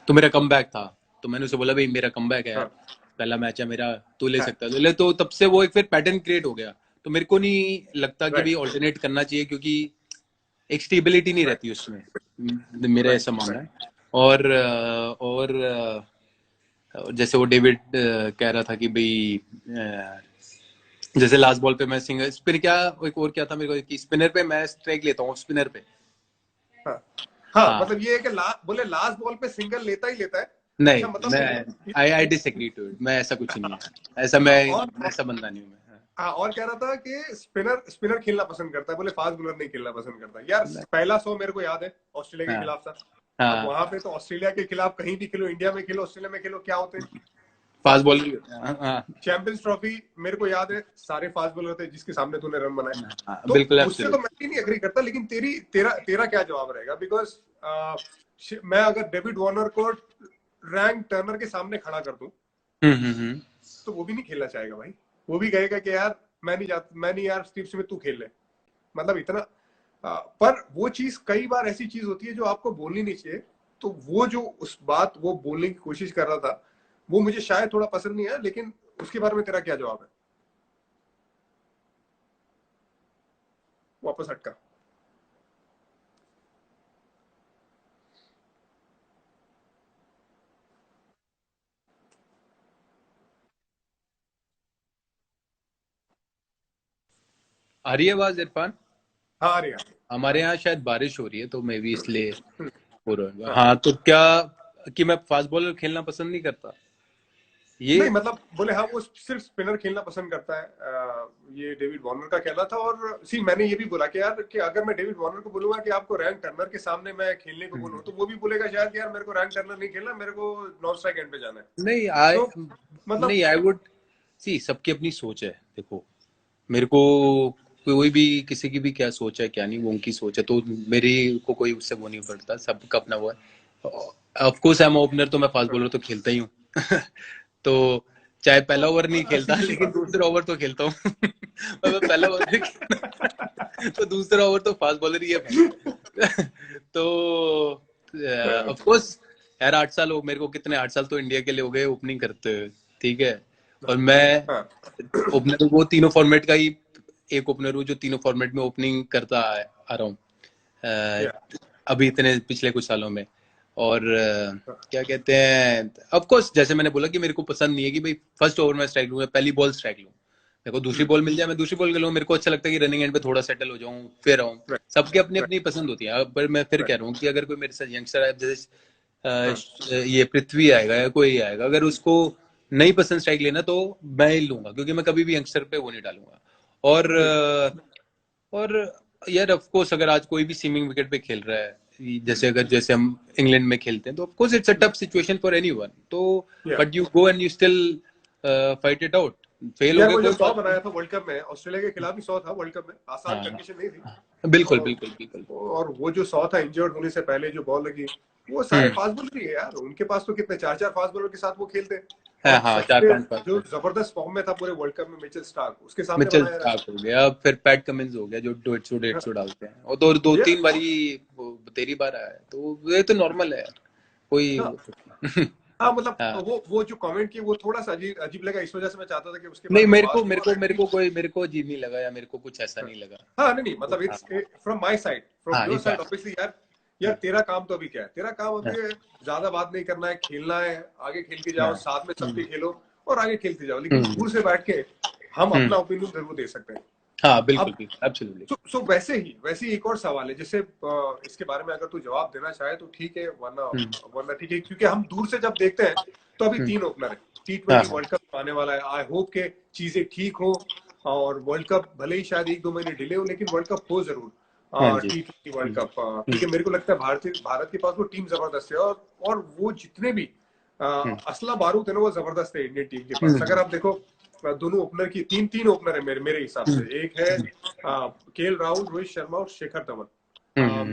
तो मेरा कमबैक था, तो मैंने उसे बोला भाई मेरा कमबैक है यार, हाँ, पहला मैच है मेरा, तू ले हाँ, सकता है तो ले। तो तब से वो एक फिर पैटर्न क्रिएट हो गया। तो मेरे को नहीं लगता कि भाई राइट, ऑल्टरनेट करना चाहिए, क्योंकि एक स्टेबिलिटी नहीं राइट, रहती उसमें, मेरा राइट, ऐसा मानना राइट। है। और जैसे वो डेविड कह रहा था कि भाई जैसे लास्ट बॉल पे मैं सिंगल स्पिन, क्या एक और क्या था मेरे को, कि स्पिनर पे मैं स्ट्राइक लेता हूँ, स्पिनर पे। हाँ, हाँ, हाँ, मतलब ये है कि बोले लास्ट बॉल पे सिंगल लेता ही लेता है। नहीं, अच्छा, मतलब मैं आई डिसएग्री टू इट, मैं ऐसा कुछ नहीं है, ऐसा हाँ, मैं और ऐसा बंदा नहीं हूँ मैं। हाँ, और कह रहा था कि स्पिनर स्पिनर खेलना पसंद करता है, बोले फास्ट बॉलर नहीं खेलना पसंद करता। यार पहला 100 मेरे को याद है, ऑस्ट्रेलिया के हाँ खिलाफ था। अब हाँ, वहां पे तो ऑस्ट्रेलिया के खिलाफ कहीं भी खेलो, इंडिया में खेलो, ऑस्ट्रेलिया में खेलो, क्या होते हैं? Fast fast ball. बॉलर। हाँ हाँ चैंपियंस ट्रॉफी मेरे को याद है, सारे फास्ट बॉलर थे जिसके सामने तूने रन बनाए। हाँ, तो बिल्कुल उससे तो एब्सोल्यूट। मैं भी नहीं एग्री करता, लेकिन तेरा तेरा क्या जवाब रहेगा? बिकॉज मैं अगर डेविड वार्नर को रैंक टर्नर के सामने खड़ा कर दूं, हम्म। तो वो भी नहीं खेलना चाहेगा भाई। वो भी कहेगा कि यार मैं नहीं यार, स्टीव स्मिथ तू खेल ले। मतलब इतना पर वो चीज कई बार ऐसी चीज होती है जो आपको बोलनी नहीं चाहिए। तो वो जो उस बात वो बोलने की कोशिश कर रहा था, वो मुझे शायद थोड़ा पसंद नहीं है। लेकिन उसके बारे में तेरा क्या जवाब है? वापस हटका। आ रही है आवाज इरफान? हाँ, आ रही है। हमारे यहाँ शायद बारिश हो रही है, तो मैं भी इसलिए हो रहा है। हाँ, हाँ, तो क्या कि मैं फास्ट बॉलर खेलना पसंद नहीं करता, ये। नहीं मतलब बोले हाँ, वो सिर्फ स्पिनर खेलना पसंद करता है। ये डेविड वार्नर का कहना था। और सी मैंने ये भी बोला कि यार, कि अगर मैं डेविड वार्नर को बोलूंगा कि आपको रैंक टर्नर के सामने मैं खेलने को बोलूँ, तो वो भी बोलेगा शायद कि यार मेरे को रैंक टर्नर नहीं खेलना, मेरे को नॉन स्ट्राइक एंड पे जाना है। नहीं आई तो मतलब नहीं, आई वुड सी, सबकी अपनी सोच है, देखो। मेरे को कोई भी, किसी की भी क्या सोच है क्या नहीं, वो उनकी सोच है, तो मेरी को कोई उससे वो नहीं पड़ता, सबका अपना वो है। Of course I am opener, तो मैं फास्ट बॉलर तो खेलता ही हूँ। तो चाहे पहला ओवर नहीं खेलता, सीधी सी लेकिन बात। दूसरा ओवर तो खेलता हूँ। और मैं पहला ओवर नहीं खेलता, तो दूसरा ओवर तो फास्ट बॉलर ही है भाई। तो ऑफ कोर्स यार, 8 साल हो मेरे को, कितने 8 साल तो इंडिया के लिए हो गए ओपनिंग करते हुए, ठीक है। और मैं हाँ, ओपनर वो तीनों फॉर्मेट का ही एक ओपनर हूँ, जो तीनों फॉर्मेट में ओपनिंग करता आ रहा हूँ या, अभी इतने पिछले कुछ सालों में। और क्या कहते हैं, ऑफ कोर्स जैसे मैंने बोला कि मेरे को पसंद नहीं है कि भाई फर्स्ट ओवर में स्ट्राइक लूँ, पहली बॉल स्ट्राइक लूँ। मेरे को दूसरी बॉल मिल जाए, मैं दूसरी बॉल खेलूँ। मेरे को अच्छा लगता है कि रनिंग एंड पे थोड़ा सेटल हो जाऊँ, फिर आऊँ। राइट, सबकी अपनी राइट, अपनी पसंद होती है। पर मैं फिर कह राइट, रहा हूँ कि अगर कोई मेरे साथ यंगस्टर है, जैसे हाँ, ये पृथ्वी आएगा या कोई आएगा, अगर उसको नहीं पसंद स्ट्राइक लेना, तो मैं ही लूंगा, क्योंकि मैं कभी भी यंगस्टर पे वो नहीं डालूंगा। और बिल्कुल, और यार ऑफ कोर्स अगर आज कोई भी सीमिंग विकेट पे खेल रहा है, जैसे हम इंग्लैंड में खेलते हैं, तो of course it's a tough situation for anyone. तो या but you go and you still fight it out. Fail हो यार गए वो जो कोई 100 बात नहीं। बनाया था वर्ल्ड कप में, ऑस्ट्रेलिया के खिलाफ ही 100 था वर्ल्ड कप में, आसान हाँ कंडीशन नहीं थी। बिल्कुल और बिल्कुल बिल्कुल। और वो जो 100 था इंजर्ड होने से पहले जो बॉल लगी, वो सारे हम्म। फास्ट बॉलर ही है यार, उनके पास तो कितने 4-4 फास्ट बॉलर के साथ वो खेलते हैं। हाँ और हाँ, चार सबसे पांच पास जो पे जबरदस्त फॉर्म में था पूरे वर्ल्ड कप में मिचेल स्टार्क, उसके सामने मिचेल बनाया यार। स्टार्क हो गया, फिर पैट कमिंस हो गया जो 150 डालते हैं, और दो दो ये तीन बारी वो तेरी बार आया है, तो ये तो नॉर्मल है यार, कोई हाँ वो तो हाँ, मतलब हाँ। वो जो कमेंट की वो थोड़ा सा अजीब अजीब लगा, इस वजह से मैं चाहता था कि उसके नहीं, बारे में बात हो, और एटलीस्ट मेरे को अजीब नहीं लगा, या मेरे को कुछ ऐसा नहीं लगा। हाँ नहीं नहीं, मतलब हाँ it's from my side, from हाँ, योर ये तो साइड है। ऑब्वियसली यार। यार हाँ तेरा काम तो अभी क्या है, तेरा काम हाँ अभी है, ज्यादा बात नहीं करना है, खेलना है, आगे खेल के जाओ, हाँ। साथ में सबके हम्म खेलो और आगे खेलते जाओ, लेकिन हम्म दूर से बैठ के हम हम्म। अपना ओपिनियन जरूर दे सकते हैं। हाँ बिल्कुल अब बिल्कुल, एब्सोल्युटली। वैसे ही एक और सवाल है, जैसे इसके बारे में अगर तू जवाब देना चाहे तो ठीक है, वरना हम्म वरना ठीक है, क्योंकि हम दूर से जब देखते हैं तो अभी हम्म। 3 ओपनर है, हाँ T20 हाँ वर्ल्ड कप आने वाला है, आई होप के चीजें ठीक हो, और वर्ल्ड कप भले ही शायद 1-2 महीने डिले हो, लेकिन वर्ल्ड कप हो जरूर, हाँ जी। T20 वर्ल्ड कप, हम्म क्योंकि मेरे को लगता है भारत के पास वो टीम जबरदस्त है, और वो जितने भी हम्म असला बारूद है ना वो जबरदस्त है इंडियन टीम के पास। हम्म अगर आप देखो दोनों ओपनर की तीन तीन ओपनर है मेरे हिसाब से, एक है केएल राहुल, रोहित शर्मा और शिखर धवन। हम्म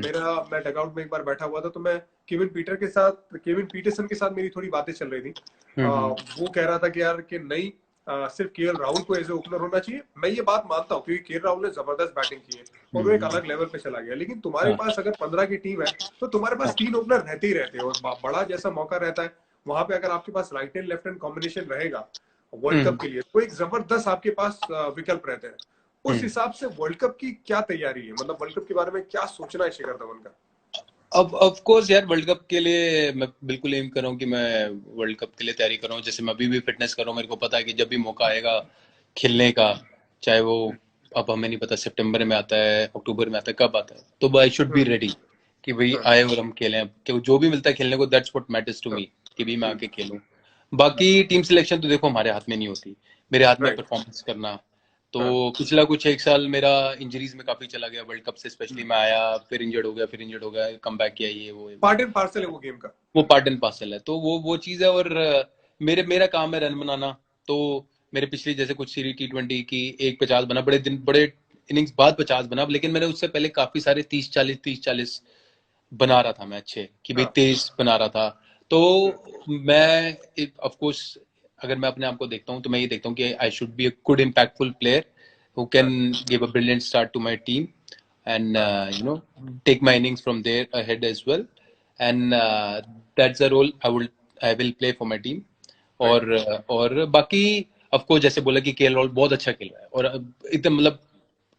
मैं डगआउट में एक बार बैठा हुआ था, तो मैं केविन पीटरसन के साथ मेरी थोड़ी बातें चल रही थी। हम्म वो कह रहा था कि यार कि नहीं, सिर्फ केएल राहुल को एज ए ओपनर होना चाहिए। मैं ये बात मानता हूँ क्योंकि केएल राहुल ने जबरदस्त बैटिंग की है और वो एक हम्म। अलग लेवल पे चला गया, लेकिन तुम्हारे हाँ पास अगर 15 की टीम है तो तुम्हारे पास हाँ। 3 ओपनर रहते ही रहते हैं, और बड़ा जैसा मौका रहता है वहां पे, अगर आपके पास right hand left hand combination रहेगा वर्ल्ड हम्म कप के लिए, तो एक जबरदस्त आपके पास विकल्प रहते हैं। उस हम्म। हिसाब से वर्ल्ड कप की क्या तैयारी है, मतलब वर्ल्ड कप के बारे में क्या सोचना है शिखर धवन का? अब ऑफ कोर्स यार, वर्ल्ड कप के लिए मैं बिल्कुल एम कर रहा हूँ कि मैं वर्ल्ड कप के लिए तैयारी कर रहा हूँ। जैसे मैं अभी भी फिटनेस कर रहा हूँ, मेरे को पता है कि जब भी मौका आएगा खेलने का, चाहे वो, अब हमें नहीं पता सितंबर में आता है, अक्टूबर में आता है, कब आता है, तो आई शुड बी हम्म, रेडी कि भाई हम्म, आए और हम खेलें। कि जो भी मिलता है खेलने को, that's what matters to me, कि भी मैं हम्म, आके खेलूं। बाकी टीम सिलेक्शन तो देखो हमारे हाथ में नहीं होती, मेरे हाथ में राइट, परफॉर्मेंस करना। तो हाँ, पिछला कुछ एक साल मेरा इंजरीज में काफी चला गया, वर्ल्ड कप से स्पेशली मैं आया, फिर इंजर्ड हो गया, फिर इंजर्ड हो गया, कम बैक किया, ये वो पार्ट एंड पार्सल है वो गेम का। वो पार्ट एंड पार्सल है। तो वो चीज है। और मेरा काम है रन बनाना। तो मेरे पिछली जैसे कुछ सीरीज T20 की एक 50 बना, बड़े इनिंग्स बाद 50 बना, लेकिन मैंने उससे पहले काफी सारे 30-40 बना रहा था मैं अच्छे, कि भाई हाँ, 23 बना रहा था। तो मैं ऑफ कोर्स अगर मैं अपने आप को देखता हूँ तो मैं ये देखता हूँ कि I should be a good impactful player who can हाँ, give a brilliant start to my team, and हाँ, take my innings from there ahead as well, and that's the role I will play for my team. Right, और बाकी of course जैसे बोला कि KL Rahul बहुत अच्छा खेल रहा है, और एकदम मतलब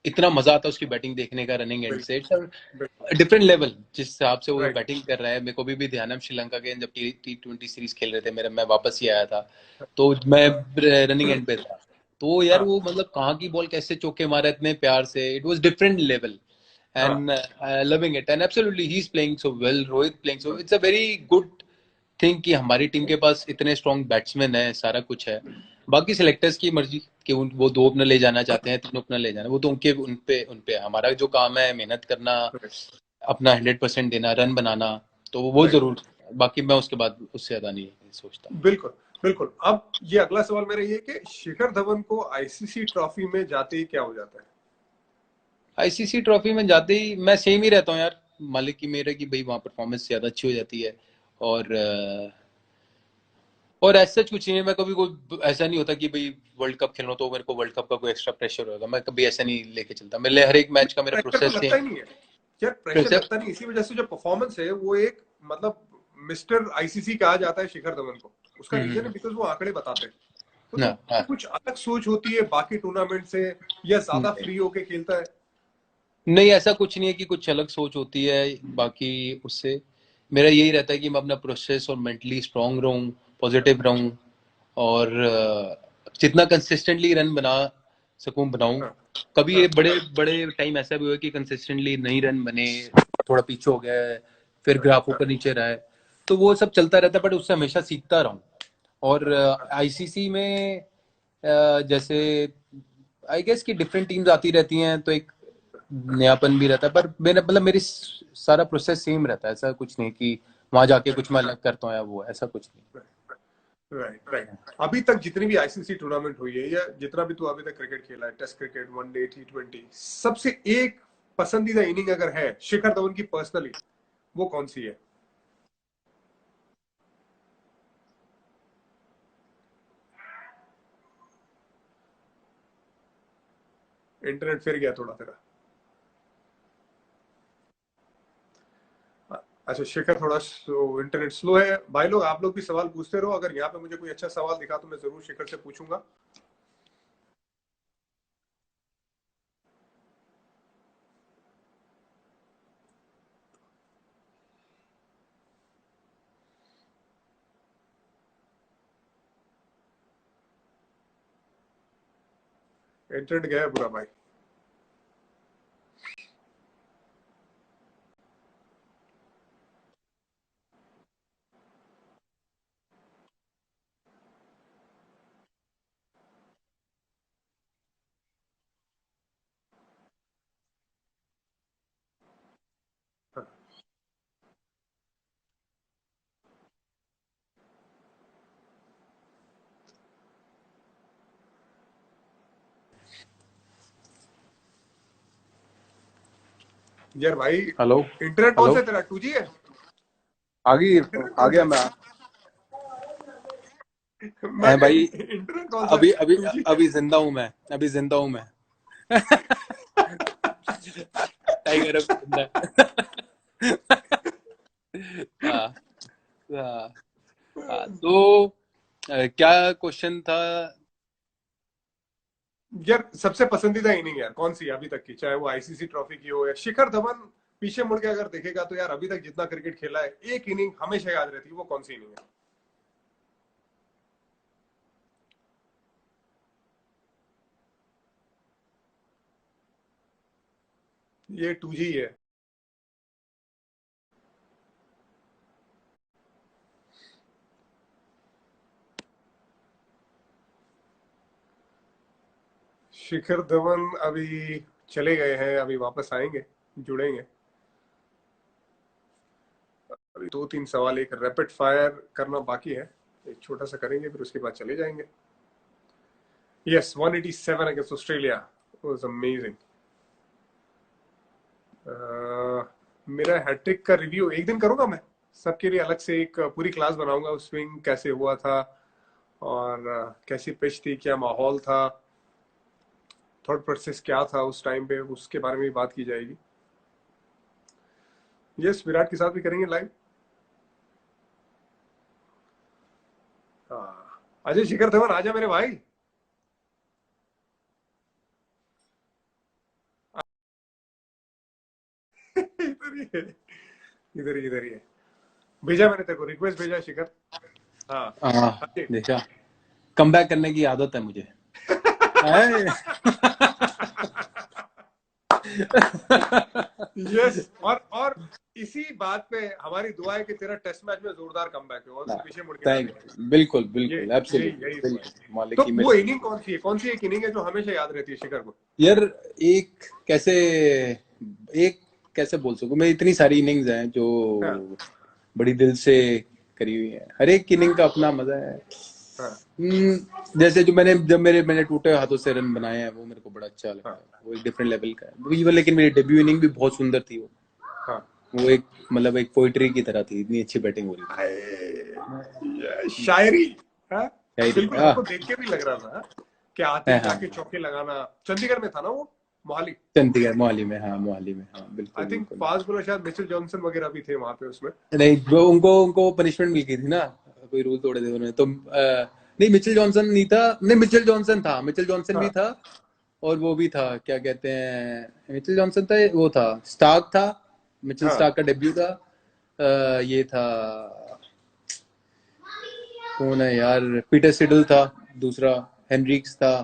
इतना मजा आता है उसकी बैटिंग देखने का, रनिंग एंड से बिल्कुल, बिल्कुल, डिफरेंट लेवल जिस हिसाब से वो राइट, बैटिंग कर रहा है। मेरे को भी ध्यान है श्रीलंका के जब T20 सीरीज खेल रहे थे, मेरा मैं वापस ही आया था, तो मैं रनिंग एंड पे था। तो यार हाँ, वो मतलब कहाँ की बॉल कैसे चौके मारा इतने प्यार से, इट वाज डिफरेंट लेवल, हाँ, and loving it, and absolutely he's playing so well, Rohit playing so, it's a very good thing कि हमारी टीम के पास इतने स्ट्रॉन्ग बैट्समैन है, सारा कुछ है। बाकी सिलेक्टर्स की मर्जी कि वो दो ओपनर ले जाना चाहते हैं, 3 ओपनर ले जाना, वो तो उनपे हमारा जो काम है मेहनत करना, राइट, अपना 100% देना, रन बनाना, तो वो राइट, जरूर। बाकी मैं उसके बाद उससे ज्यादा नहीं सोचता। बिल्कुल, बिल्कुल। अब ये अगला सवाल मेरा ये कि शिखर धवन को आईसीसी ट्रॉफी में जाते ही क्या हो जाता है? आईसीसी ट्रॉफी में जाते ही मैं सेम ही रहता हूँ यार, मालिक की मेरे की भाई वहाँ परफॉर्मेंस ज्यादा अच्छी हो जाती है। और और ऐसा कुछ नहीं है, मैं कभी कोई ऐसा नहीं होता कि भाई वर्ल्ड कप खेलना तो मेरे को वर्ल्ड कप का कोई एक्स्ट्रा प्रेशर होगा, मैं कभी ऐसा नहीं लेके चलता, मेरे लिए हर एक मैच का मेरा प्रेशर तो प्रोसेस लगता है। ही नहीं है यार, प्रेशर प्रेशर लगता नहीं, इसी वजह से जो परफॉर्मेंस है वो एक, मतलब मिस्टर आईसीसी कहा जाता है शिखर धवन को, उसका रीजन है बिकॉज वो आंकड़े बताते हैं। तो ना तुमको हाँ। कुछ अलग सोच होती है बाकी टूर्नामेंट से, या ज्यादा नहीं फ्री होके खेलता है? नहीं, ऐसा कुछ नहीं है कि कुछ अलग सोच होती है बाकी उससे। मेरा यही रहता है कि मैं अपना प्रोसेस और मेंटली स्ट्रांग रहूं, पॉजिटिव रहूं, और जितना कंसिस्टेंटली रन बना सकूं बनाऊं। हाँ, कभी ये हाँ, बड़े बड़े टाइम ऐसा भी हुआ कि कंसिस्टेंटली नहीं रन बने, थोड़ा पीछे हो गया है, फिर ग्राफ हाँ, ऊपर नीचे रहा है, तो वो सब चलता रहता है, बट उससे हमेशा सीखता रहूं। और हाँ, आईसीसी में जैसे आई गेस कि डिफरेंट टीम्स आती रहती हैं, तो एक नयापन भी रहता है, पर मेरा मतलब मेरी सारा प्रोसेस सेम रहता है, ऐसा कुछ नहीं कि वहां जाके कुछ मैं अलग करता हूँ या वो, ऐसा कुछ राइट राइट। अभी तक जितनी भी आईसीसी टूर्नामेंट हुई है या जितना भी तू अभी तक क्रिकेट खेला है, टेस्ट क्रिकेट, वनडे, T20, सबसे एक पसंदीदा इनिंग अगर है शिखर धवन की पर्सनली, वो कौन सी है? इंटरनेट फिर गया थोड़ा तेरा। अच्छा शिखर, थोड़ा इंटरनेट स्लो है भाई। लोग आप लोग भी सवाल पूछते रहो, अगर यहाँ पे मुझे कोई अच्छा सवाल दिखा तो मैं जरूर शिखर से पूछूंगा। इंटरनेट गया है पूरा भाई। यार भाई, हेलो इंटरनेट कौन हेलो, सा है तेरा? 2G है? आ गई, इंटरनेट आ कौन सा गया है? मैं। मैं भाई इंटरनेट कौन सा है? अभी अभी 2G? अभी जिंदा हूँ मैं, अभी जिंदा हूँ मैं। टाइगर अभी जिंदा है। हाँ हाँ हाँ, तो क्या क्वेश्चन था? यार सबसे पसंदीदा इनिंग यार कौन सी है अभी तक की, चाहे वो आईसीसी ट्रॉफी की हो या शिखर धवन पीछे मुड़ के अगर देखेगा तो यार अभी तक जितना क्रिकेट खेला है, एक इनिंग हमेशा याद रहती है, वो कौन सी इनिंग है? ये 2G है। शिखर धवन अभी चले गए हैं, अभी वापस आएंगे, जुड़ेंगे। अभी 2-3 सवाल, एक रैपिड फायर करना बाकी है, एक छोटा सा करेंगे फिर उसके बाद चले जाएंगे। Yes, 187 against Australia, was amazing. मेरा हैट्रिक का रिव्यू एक दिन करूंगा मैं, सबके लिए अलग से एक पूरी क्लास बनाऊंगा। स्विंग कैसे हुआ था और कैसी पिच थी, क्या माहौल था, थॉट प्रोसेस क्या था उस टाइम पे, उसके बारे में भी बात की जाएगी। यस, विराट के साथ भी करेंगे लाइव। अजय शिखर धवन आजा मेरे भाई। इधर ही है, इधर ही है। भेजा मैंने तेरे को रिक्वेस्ट भेजा शिखर। हाँ अजय। देखा, कम बैक करने की आदत है मुझे। है। यस, और इसी बात पे हमारी दुआ है कि तेरा टेस्ट मैच में जोरदार कमबैक हो और तू पीछे मुड़ के ना थैंक देखे। यू, बिल्कुल ये बिल्कुल, यही एब्सोल्युटली यही दुआ है। बिल्कुल, मालिक तो की वो मेरे। इनिंग कौन सी है, कौन सी एक इनिंग है जो हमेशा याद रहती है शिखर को? यार एक कैसे, एक कैसे बोल सकूं मैं, इतनी सारी इनिंग्स हैं जो हाँ बड़ी दिल से करी हुई है, हर एक इनिंग का अपना मजा है। हाँ जैसे जो मैंने टूटे हाथों से रन बनाए हैं, वो मेरे को बड़ा अच्छा लगता हाँ है, वो एक डिफरेंट लेवल का है वो। लेकिन मेरी डेब्यू इनिंग भी बहुत सुंदर थी हाँ। वो एक मतलब एक पोइट्री की तरह थी, इतनी अच्छी बैटिंग हो रही थी। ये शायरी। हाँ, शायरी बिल्कुल हमको देख के भी लग रहा था कि आते ही हाँ, जाके चौके लगाना। चंडीगढ़ में था ना वो, मोहाली? चंडीगढ़ मोहाली में, हाँ मोहाली में, हाँ आई बिल्कुल थिंक बिल्कुल। फास्ट बॉलर शायद मिचेल जॉनसन वगैरह भी थे वहां पे उसमें। नहीं, वो उनको उनको पनिशमेंट मिल गई थी ना, कोई रूल तोड़े थे उन्होंने तो नहीं, मिचेल जॉनसन नहीं था, नहीं मिचेल जॉनसन था, मिचेल जॉनसन भी हाँ था। और वो भी था, क्या कहते हैं, मिचेल जॉनसन था, वो था स्टार्क था, मिचेल हाँ स्टार्क का डेब्यू था। ये था, कौन है यार, पीटर सिडल था दूसरा, हेनरिक्स था,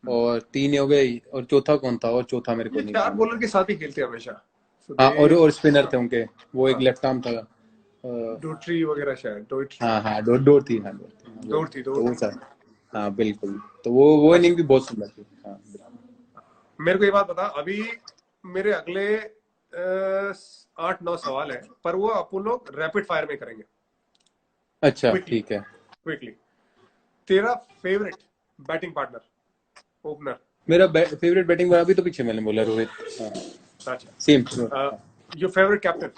और तीन हो गए, और चौथा कौन था, और चौथा मेरे को ये नहीं चार मालूम। बॉलर के साथ ही खेलते हैं हमेशा। हाँ, सुदेव। और स्पिनर हाँ थे उनके, वो एक हाँ, लेफ्ट आर्म था। डोट्री वगैरह, शायद डोट्री। हाँ हाँ, डोर थी, हाँ डोर थी, हाँ, वो दौड़ थी, तो दौड़ वो थी। सर। हाँ बिल्कुल, तो वो अच्छा, इनिंग भी बहुत सुंदर थी, हाँ बिल्कुल। मेरे को ये बात बता, अभी मेरे अगले 8-9 सवाल है, पर वो अपन लोग रैपिड फायर में करेंगे। अच्छा क्विकली ठीक है। क्विकली। तेरा फेवरेट बैटिंग पार्टनर, ओपनर? मेरा फेवरेट बैटिंग अभी तो पीछे मैंने बोला रोहित। हाँ, अच्छा। Same. Your favourite captain?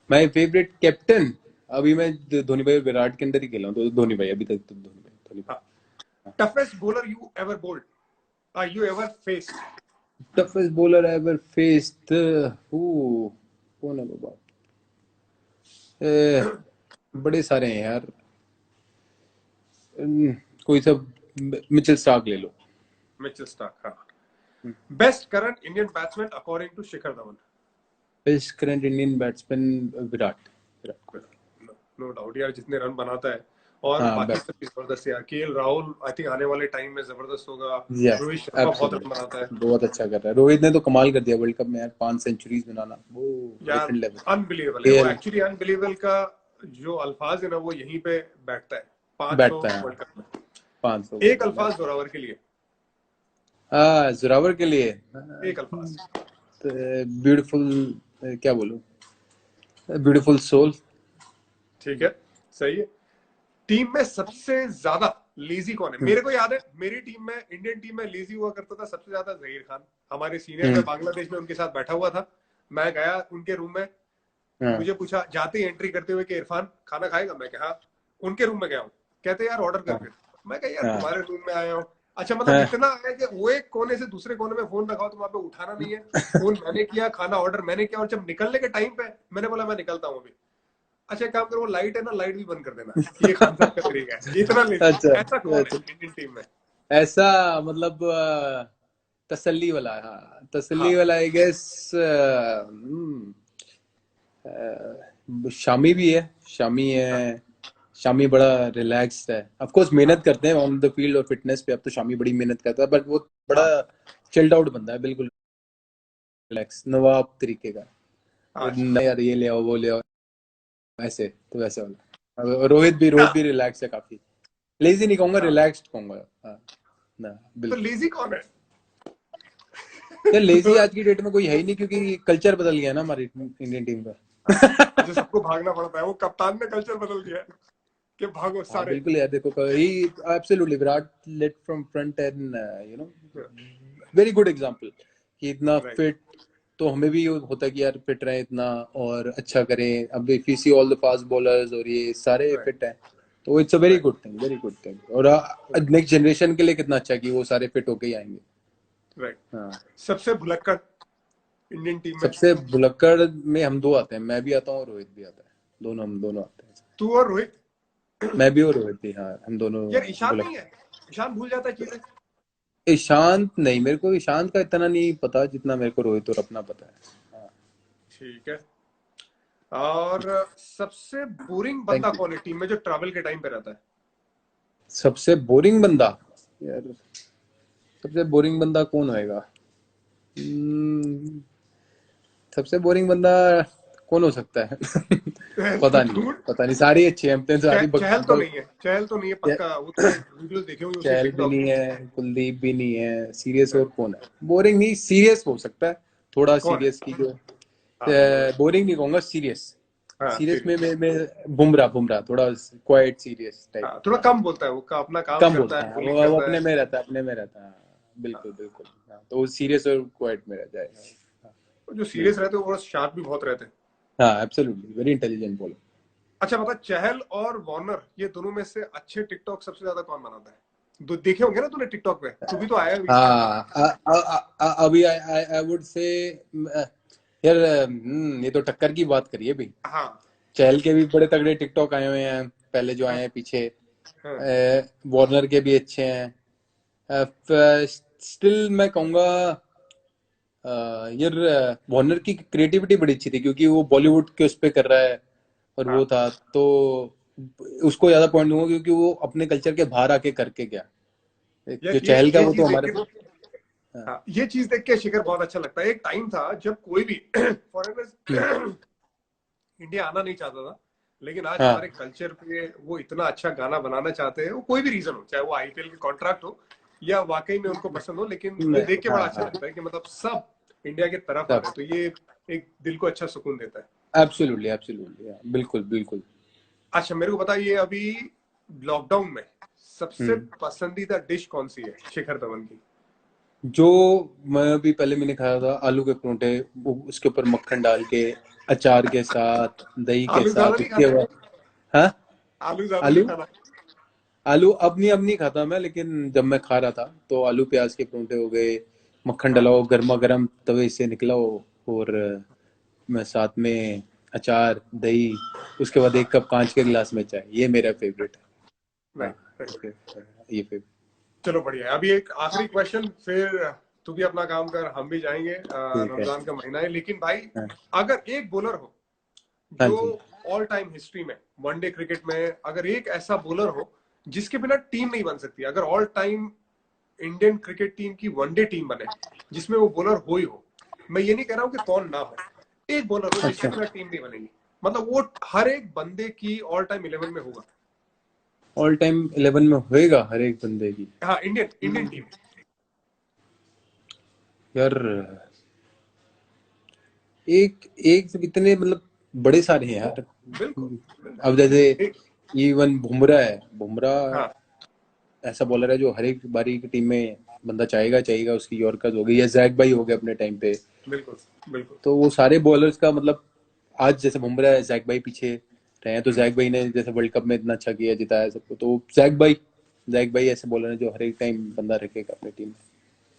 My favourite captain, अभी मैं धोनी भाई और विराट के अंदर ही खेला हूँ, तो धोनी भाई अभी तक तो धोनी भाई। Toughest bowler you ever bowled, you ever faced? Toughest bowler ever faced, कौन है बाबा? ए, बड़े सारे हैं यार। कोई सब, मिचेल स्टार्क ले लो। मिचेल स्टार्क, हाँ। Best current Indian batsman according to Shikhar Dhawan? Best current Indian batsman Virat. No doubt यार, जितने रन बनाता है, और हाँ, बाकी सब भी जबरदस्त यार। केएल राहुल आई थिंक आने वाले टाइम में जबरदस्त होगा। यस रोहित शर्मा बहुत रन बनाता है बहुत अच्छा कर रहा है। रोहित ने तो कमाल कर दिया वर्ल्ड कप में यार, 5 सेंचुरीज बनाना, वो यार। Different level. अनबिलीवेबल है वो, एक्चुअली अनबिलीवेबल का जो अल्फाज है ना, वो यहीं पे बैठता है। 500 बैठता है वर्ल्ड कप में। 500। एक अल्फाज जोरावर के लिए, जोरावर के लिए एक अल्फाज। ब्यूटीफुल, क्या बोलूं, ब्यूटीफुल सोल। ठीक है, सही है। टीम में सबसे ज्यादा लेजी कौन है? मेरे को याद है, मेरी टीम में, इंडियन टीम में लेजी हुआ करता था सबसे ज्यादा जहीर खान। हमारे सीनियर में बांग्लादेश में उनके साथ बैठा हुआ था। मैं गया उनके रूम में, मुझे पूछा जाते ही एंट्री करते हुए कि इरफान खाना खाएगा? मैं कहा हाँ। उनके रूम में गया हूँ, कहते यार ऑर्डर कर फिर। मैं कहा यार तुम्हारे रूम में आया हूँ। अच्छा, मतलब इतना है कि वो एक कोने से दूसरे कोने में फोन रखा हो तो वहां पे उठाना नहीं है। फोन मैंने किया, खाना ऑर्डर मैंने किया, और जब निकलने के टाइम पे मैंने बोला मैं निकलता हूँ अभी। अच्छा, एक काम करो, वो लाइट है ना, लाइट भी बंद कर देना। ये खान साहब का तरीका है। इतना लेजी। अच्छा ऐसा कौन है इंडियन टीम में? ऐसा, मतलब तसल्ली वाला, हाँ तसल्ली हाँ, वाला आई गेस। शामी भी है, शामी हाँ, है। शामी बड़ा रिलैक्स्ड है, ऑफ कोर्स मेहनत करते हैं ऑन द फील्ड और फिटनेस पे। अब तो शामी बड़ी मेहनत करता है, बट वो बड़ा हाँ। चिल्ड आउट बंदा है, बिल्कुल रिलैक्स नवाब तरीके का। अच्छा। नहीं यार, ये ले आओ वो ले आओ, ऐसे तो वैसे वाला। और रोहित भी रिलैक्स है काफी। लेजी नहीं कहूंगा, हाँ, रिलैक्स्ड कहूंगा। हाँ, ना तो बिल्कुल। लेजी कौन है? यार लेजी आज की डेट में कोई है ही नहीं, क्योंकि कल्चर बदल गया ना हमारी इंडियन टीम अच्छा, का। सबको भागना पड़ता है। वो कप्तान ने कल्चर बदल दिया है कि भागो हाँ सारे। बिल्कुल यार, देखो ही absolutely Virat led from front and you know very good example कि इतना राइट। फिट। तो हमें भी होता है कि यार फिट रहे इतना और अच्छा करें। अब if you see all the fast bowlers और ये सारे राइट। फिट हैं, तो it's a very right. Good thing, very good thing. और नेक्स्ट जनरेशन के लिए कितना अच्छा कि वो सारे फिट होके ही आएंगे। राइट। हाँ, सबसे भुलक्कड़ इंडियन टीम में? सबसे भुलक्कड़ में हम दो आते हैं, मैं भी आता हूँ और रोहित भी आता है। हम दोनों आते हैं। तू और रोहित? मैं भी और रोहित भी, हाँ हम दोनों यार ईशान नहीं भुलक्कड़। है? ईशान भूल जाता है चीजें। ईशांत नहीं, मेरे को ईशांत का इतना नहीं पता जितना मेरे को रोहित और अपना पता है। ठीक है। और सबसे बोरिंग बंदा थैंक यू। कौन है टीम में, जो ट्रैवल के टाइम पे रहता है? सबसे बोरिंग बंदा, यार सबसे बोरिंग बंदा कौन होएगा? Hmm, सबसे बोरिंग बंदा कौन हो सकता है? ढूंढ। पता नहीं, सारी अच्छी हैं, हमने सारी चहल तो नहीं है, चहल तो नहीं है पक्का। वो तो वीडियोस देखे होंगे उसकी, चहल भी टिकटॉक नहीं की। है, कुलदीप भी नहीं है। सीरियस और कौन है? बोरिंग नहीं, सीरियस हो सकता है थोड़ा, कौन है? सीरियस की जो। हाँ, बोरिंग नहीं कहूंगा, सीरियस। हाँ, सीरियस में सीरियस। बुमराह थोड़ा क्वाइट सीरियस टाइप। हाँ, थोड़ा कम बोलता है वो, अपना काम कम करता बोलता है, है बॉलिंग वो करता है। अपने में रहता है, अपने में रहता है। हाँ, बिल्कुल हाँ। बिल्कुल। हाँ, तो वो सीरियस और क्वाइट में रह जाएगा। हाँ, जो सीरियस बिल्कुल। रहते हैं वो शार्प भी बहुत रहते हैं। हाँ एब्सोल्युटली, वेरी इंटेलिजेंट बॉलर। अच्छा बता, चहल और वार्नर, ये दोनों में से अच्छे टिकटॉक सबसे ज्यादा कौन बनाता है? देखे होंगे ना तूने टिकटॉक पे, तू भी तो आया बीच में। हाँ अभी आई वुड से यार, ये तो टक्कर की बात करिए भाई। हाँ, चहल के भी बड़े तगड़े टिकटॉक आए हुए हैं पहले जो हाँ, आए हैं पीछे। हाँ। वार्नर के भी अच्छे हैं। स्टिल मैं कहूंगा यार, वार्नर की क्रिएटिविटी बड़ी अच्छी थी, क्योंकि वो बॉलीवुड के उस पे कर रहा है और वो हाँ। था। तो उसको ज्यादा पॉइंट दूंगा, क्योंकि वो अपने कल्चर के बाहर आके करके गया। यार जो चहल का ये वो तो चीज देख हमारे। के, हाँ, हाँ, ये चीज देख के शिखर बहुत अच्छा लगता है। एक टाइम था जब कोई भी फॉरेनर्स इंडिया आना नहीं चाहता था, लेकिन आज हाँ, हमारे कल्चर पे वो इतना अच्छा गाना बनाना चाहते हैं। वो कोई भी रीजन हो, चाहे वो आईपीएल के कॉन्ट्रैक्ट हो या वाकई में उनको पसंद हो, लेकिन ये देख के बड़ा हाँ, अच्छा हाँ, लगता है कि मतलब सब इंडिया की तरफ आ रहे हैं, तो ये एक दिल को अच्छा सुकून देता है। एब्सोल्युटली एब्सोल्युटली, बिल्कुल बिल्कुल। अच्छा मेरे को बताइए, अभी लॉकडाउन में सबसे पसंदीदा डिश कौन सी है शिखर धवन की? जो मैं अभी पहले मैंने खाया था आलू के परोंठे, वो उसके ऊपर मक्खन डाल के, अचार के साथ, दही के आलू ज्यादा साथ, नहीं उसके खाते? बाद। हाँ। आलू ज्यादा नहीं आलू, खाना? आलू अब नहीं खाता मैं, लेकिन जब मैं खा रहा था तो आलू प्याज के परोंठे हो गए, मक्खन हाँ। डला हो गर्मा गर्म तवे से निकला हो, और मैं साथ में अचार, दही, उसके बाद एक कप कांच के गिलास में चाय, ये मेरा फेवरेट है। हाँ, नहीं, ओके, ये फेवरेट। चलो बढ़िया है। अभी एक आखिरी क्वेश्चन, फिर तू भी अपना काम कर, हम भी जाएंगे। ठीक है। रमजान का महीना है, लेकिन भाई हाँ, अगर एक बॉलर हो हाँ जो जी। ऑल टाइम हिस्ट्री में वनडे क्रिकेट में, अगर एक ऐसा बॉलर हो जिसके बिना टीम नहीं बन सकती, अगर all time Indian cricket team की वनडे टीम बने जिसमें वो बॉलर ही हो, मैं ये नहीं कह रहा हूं कि कौन ना हो, एक बॉलर हो जिसके अच्छा, बिना टीम नहीं बनेगी, मतलब वो हर एक बंदे की ऑल टाइम 11 में होगा। ऑल टाइम 11 में होएगा हर एक बंदे की? हाँ, इंडियन इंडियन टीम। यार, एक एक से इतने मतलब बड़े सारे हैं यार। बिल्कुल अब बिल्कुल। जैसे एक, इवन बुमराह है, बुमराह हाँ ऐसा बॉलर है जो हर एक बारी की टीम में बंदा चाहेगा चाहेगा, उसकी यॉर्कर्स हो गई, या जैक भाई हो गए अपने टाइम पे। बिल्कुल बिल्कुल। तो वो सारे बॉलर्स का मतलब, आज जैसे बुमराह है, जैक भाई पीछे रहे हैं, तो जैक भाई ने जैसे वर्ल्ड कप में इतना अच्छा किया, जिताया सबको, तो जैक भाई ऐसे बॉलर है जो हर एक टाइम बंदा रखेगा अपनी टीम में,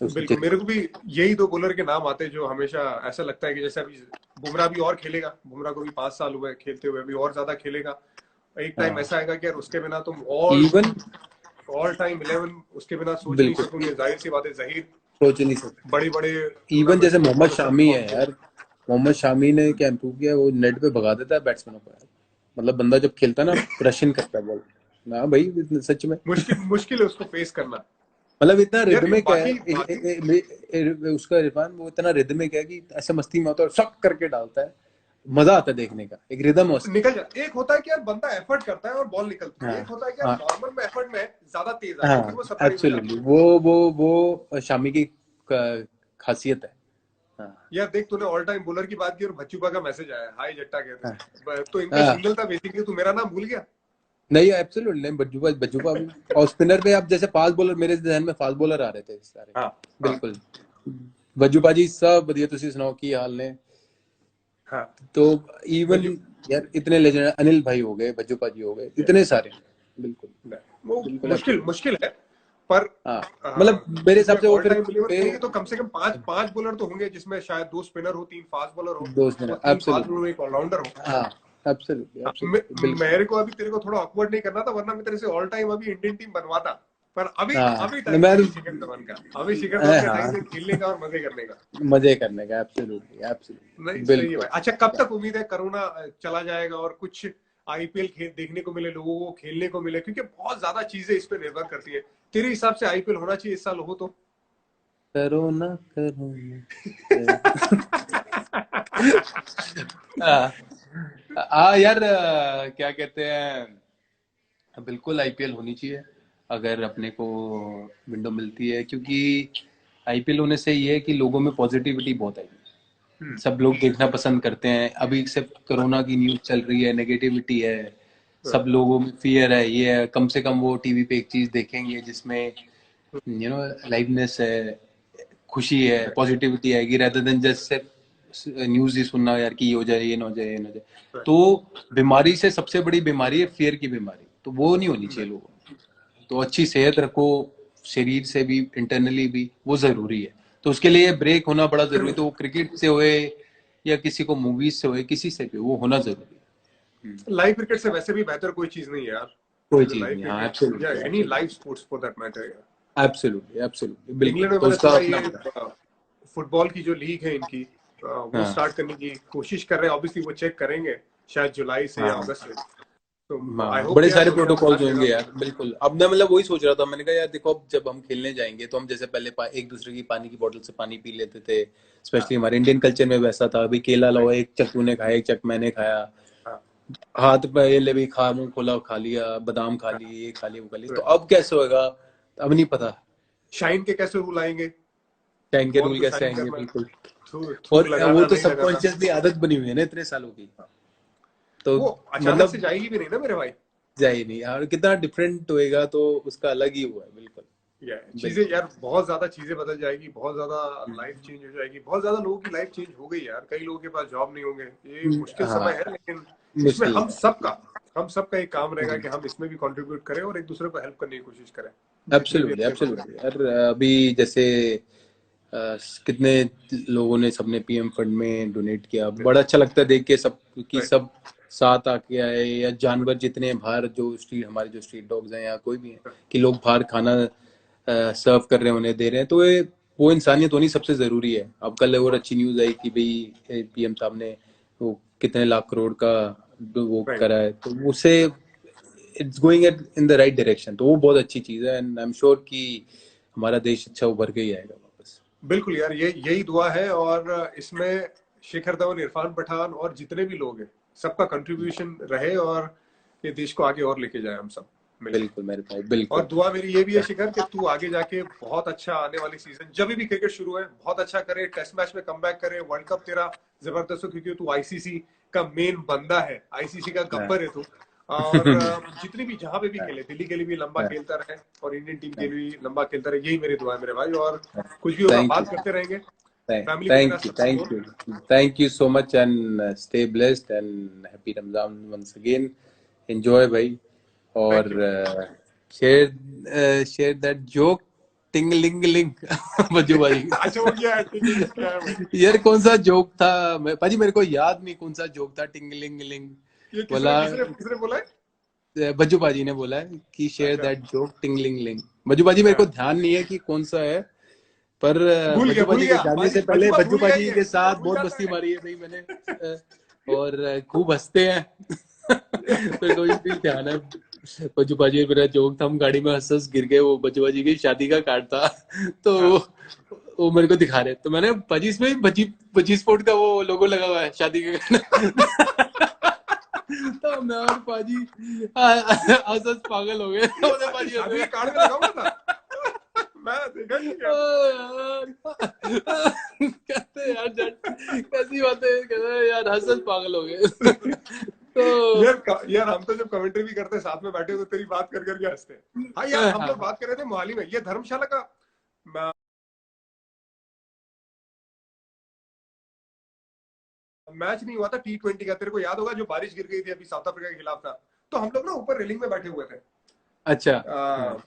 तो उसको बिल्कुल मेरे चाहिए। को भी यही दो बॉलर के नाम आते हैं जो हमेशा ऐसा लगता है कि जैसे अभी बुमराह भी और खेलेगा, बुमराह को भी 5 साल हुए खेलते हुए, अभी और ज्यादा खेलेगा। एक टाइम हाँ, ऐसा आएगा कि यार उसके बिना तुम ऑल इवन ऑल टाइम 11 उसके बिना सोच नहीं बिल्कुल सकोगे। जाहिर सी बात है, जहीर सोच नहीं सकते। बड़े बड़े इवन जैसे टूर्नामेंट्स में मोहम्मद बहुत अच्छा शामी परफॉर्म है किया। यार, मोहम्मद शामी ने क्या इम्प्रूव किया, वो नेट पे भगा देता है बैट्समैनों को यार। मतलब बंदा जब खेलता है ना, रशियन करता है बॉल। हाँ भाई, सच में। मुश्किल मुश्किल है उसको फेस करना। मतलब इतना यार ये रिदमिक है बाकी बाकी उसका इरफान, वो इतना रिदमिक है कि ऐसे मस्ती में होता है और शक करके डालता है, मजा आता है देखने का, एक रिदम है उसकी। निकल जाता। एक होता है कि यार बंदा एफर्ट करता है और बॉल निकलती है, हाँ, एक होता है कि यार हाँ, नॉर्मल में एफर्ट में ज्यादा तेज आती है, फिर वो हाँ, सरप्राइज हो जाती एब्सोल्युटली, है। वो शामी की खासियत है। हाँ, यार देख, तूने ऑल टाइम बॉलर की बात की और भज्जूबा का मैसेज आया, हाय जट्टा कहते हाँ, हैं, तो इनका हाँ। सिग्नल था बेसिकली, तू मेरा नाम भूल गया। नहीं, एब्सोल्युटली नहीं, बज्जूबा भी। और स्पिनर पे अब जैसे फास्ट बॉलर, मेरे ध्यान में फास्ट बॉलर आ रहे थे सारे। हाँ हाँ बिल्कुल। बज्जूबा जी सब बढ़िया, तुसी सुनाओ की हाल ने? हाँ। तो इवन भज्जू यार इतने लेजेंड, अनिल भाई हो गए, बज्जूबा जी हो गए, इतने सारे। बिल्कुल वो बिल्कुल मुश्किल एब्सोल्युटली। मुश्किल है, पर हाँ, मतलब मेरे हिसाब तुझे से वो ऑल फिर टाइम 11 पे चाहिए तो कम से कम पांच पांच बॉलर तो होंगे, जिसमें शायद 2 स्पिनर हो, 3 फास्ट बॉलर हो, दोस्त और मेरा 3 फास्ट बॉलर एब्सोल्युटली। हो, एक ऑलराउंडर हो। हाँ, एब्सोल्युटली हाँ, एब्सोल्युटली बिल्कुल। मेरे को अभी तेरे को थोड़ा ऑकवर्ड नहीं करना था, वरना मैं तेरे से ऑल टाइम अभी इंडियन टीम बनवाता। पर अभी हाँ, अभी नहीं, टाइम मैं नहीं है शिखर धवन का, अभी शिखर धवन का टाइम हाँ, है खेलने का और मजे करने का। मजे करने का, एब्सोल्युटली नहीं एब्सोल्युटली सही है बिल्कुल। भाई। अच्छा, कब तक उम्मीद है कोरोना चला जाएगा और कुछ आईपीएल खेल देखने को मिले, लोगों को खेलने को मिले? क्योंकि बहुत ज्यादा चीजें इस पे निर्भर करती है। तेरे हिसाब से आईपीएल होना चाहिए इस साल, हो तो? करो ना, करो ना। हाँ, यार, क्या कहते हैं, बिल्कुल आईपीएल होनी चाहिए अगर अपने को विंडो मिलती है, क्योंकि आईपीएल होने से ये है कि लोगों में पॉजिटिविटी बहुत है। हम्म, सब लोग देखना पसंद करते हैं। अभी सिर्फ कोरोना की न्यूज चल रही है, नेगेटिविटी है, सब लोगों में फियर है, ये है, कम से कम वो टीवी पे एक चीज देखेंगे जिसमें लाइवनेस है, खुशी है, पॉजिटिविटी आएगी, रेदर देन जस्ट सिर्फ न्यूज ही सुनना यार कि ये हो जाए, ये ना हो जाए, ये ना हो जाए। तो बीमारी से सबसे बड़ी बीमारी है फियर की बीमारी, तो वो नहीं होनी चाहिए लोगों को। तो अच्छी सेहत रखो, शरीर से भी, इंटरनली भी, वो जरूरी है। तो उसके लिए ब्रेक होना बड़ा जरूरी है, तो वो क्रिकेट से होए या किसी को मूवीज से होए, किसी से भी, वो होना जरूरी है। लाइव क्रिकेट से वैसे भी बेहतर कोई चीज नहीं है यार। कोई जो चीज लाइव नहीं। हाँ, क्रिकेट या absolutely any live absolutely sports for that matter यार। एब्सोल्युटली एब्सोल्युटली बिल्कुल, इंग्लैंड में तो मैंने उसका सुना अपना ये फुटबॉल की जो लीग है इनकी, वो हाँ, स्टार्ट करने की कोशिश कर रहे हैं। ऑब्वियसली वो चेक करेंगे शायद जुलाई से या हाँ, अगस्त से। तो आई हाँ, होप बड़े कि यार सारे बढ़िया प्रोटोकॉल्स मजा होंगे आएगा। यार, बिल्कुल। अब मैं मतलब वही सोच रहा था, मैंने कहा यार देखो, अब जब हम खेलने जाएंगे तो हम जैसे पहले एक दूसरे की पानी की बोतल से पानी पी लेते थे, हाँ स्पेशली हमारे इंडियन कल्चर में वैसा था। अभी केला लो, राइट। एक चक तूने खाया, एक चक मैंने खाया, हाँ हाथ पहले भी खा, मुंह खोला खा लिया, बादाम खा हाँ लिए, ये खा लिया, वो खा लिया। तो राइट। अब कैसे होगा, अब नहीं पता। शाइन के कैसे रूल आएंगे? टाइम के बॉल रूल को कैसे शाइन आएंगे, करना है। बिल्कुल। थूक और वो लगाना तो नहीं लगाना, सबकॉन्शियसली आदत बनी हुई है ना इतने सालों की, तो वो अचानक से मतलब जाएगी भी नहीं ना मेरे भाई। जाए नहीं यार, कितना डिफरेंट होएगा तो उसका अलग ही हुआ है, बिल्कुल चीजें बिल्कुल। यार, बहुत ज्यादा चीजें बदल जाएगी, बहुत ज्यादा लाइफ चेंज हो जाएगी, बहुत ज्यादा लोगों की लाइफ चेंज हो गई यार, कई लोगों के पास जॉब नहीं होंगे, ये मुश्किल समय हाँ है, लेकिन इसमें मुश्किल है। हम सबका एक काम रहेगा कि हम इसमें भी कंट्रीब्यूट करें और एक दूसरे को हेल्प करने की कोशिश करें, जितने भी एब्सोल्युटली अपने लोग एब्सोल्युटली हैं। यार, अभी जैसे कितने लोगों ने, सबने पीएम फंड में डोनेट किया, बड़ा अच्छा लगता है देख के सब, कि राइट। सब साथ आके आए, या जानवर जितने हैं बाहर, जो स्ट्रीट, हमारे जो स्ट्रीट डॉग्स हैं या कोई भी है, कि लोग बाहर खाना सर्व कर रहे हैं, उन्हें दे रहे हैं, तो ये वो इंसानियत होनी सबसे जरूरी है। अब कल और अच्छी न्यूज आई कि भाई पीएम साहब ने वो कितने लाख करोड़ का वो राइट। करा है, तो उससे it's going at in the right direction, तो वो बहुत अच्छी चीज है, एंड आई एम श्योर कि हमारा देश अच्छा उभर के ही आएगा वापस। बिल्कुल यार, ये यही दुआ है, और इसमें शेखर धवन, इरफान पठान और जितने भी लोग हैं, सबका कंट्रीब्यूशन रहे, और ये देश को आगे और लेके जाए हम सब मिलके। बिल्कुल मेरे भाई, और बिल्कुल। दुआ मेरी ये भी है शिखर, कि तू आगे जाके बहुत अच्छा, आने वाली सीजन जब भी क्रिकेट शुरू है बहुत अच्छा करे, टेस्ट मैच में कमबैक करे, वर्ल्ड कप तेरा जबरदस्त हो, क्योंकि तू आईसीसी का मेन बंदा है, आईसीसी का हाँ, गब्बर है तू। और जितनी भी जहां पे भी हाँ, खेले, दिल्ली के लिए भी लंबा हाँ, खेलता रहे, और इंडियन टीम के हाँ, लिए भी लंबा खेलता रहे, यही मेरी दुआ है मेरे भाई। और कुछ भी होगा थैंक यू, बात करते रहेंगे। फैमिली को मेरा थैंक यू, सबको बोल। Thank you, thank you so much, and stay blessed and happy Ramzan once again, enjoy भाई, थैंक और यू भाई। शेयर दैट जोक, टिंगलिंगलिंग। बज्जू भाई। अच्छा, वो क्या है, क्या है भाई? यार कौन सा जोक था, भाजी मेरे को याद नहीं कौन सा जोक था, टिंगलिंगलिंग ये किसने बोला, किसने किसने बोला है? बज्जू बाजी ने बोला है कि शेयर अच्छा। दैट जोक, टिंगलिंग लिंग। बज्जू बाजी मेरे को हाँ, ध्यान नहीं है कि कौन सा है, पर बज्जू भूल बाजी के गया जाने से बाजी, पहले बचुआ बज्जू भूल गया, बाजी के ये साथ भूल बहुत जाता मस्ती मारी है भाई मैंने, और खूब हंसते हैं। मेरे को भी ध्यान है, बज्जू बाजी मेरा जोक था, हम गाड़ी में हंस हंस गिर गए, वो बज्जू बाजी की शादी का कार्ड था, तो है। वो मेरे को दिखा रहे, तो मैंने बाजी, इसमें बजी बजी स्पोर्ट का वो लोगो लगा हुआ है शादी के। तो मैं और पाजी हंस हंस पागल हो गए, बोले अच्छा, पाजी हंस शादी गए। के कार्ड में लगा हुआ था। मैं देखा नहीं ओ यार। यार, कहते यार कैसी बातें कहते हैं यार, हंस हंस पागल हो गए। तो यार हम तो जब कमेंट्री भी करते हैं साथ में बैठे, तो तेरी बात कर करके हंसते हैं। हाँ यार, हम लोग हाँ, बात कर रहे थे मोहाली में, ये धर्मशाला का मैच नहीं हुआ था T20 का, तेरे को याद होगा, जो बारिश गिर गई थी अभी साउथ अफ्रीका के खिलाफ था, तो हम लोग ना ऊपर रेलिंग में बैठे हुए थे। अच्छा, हाँ,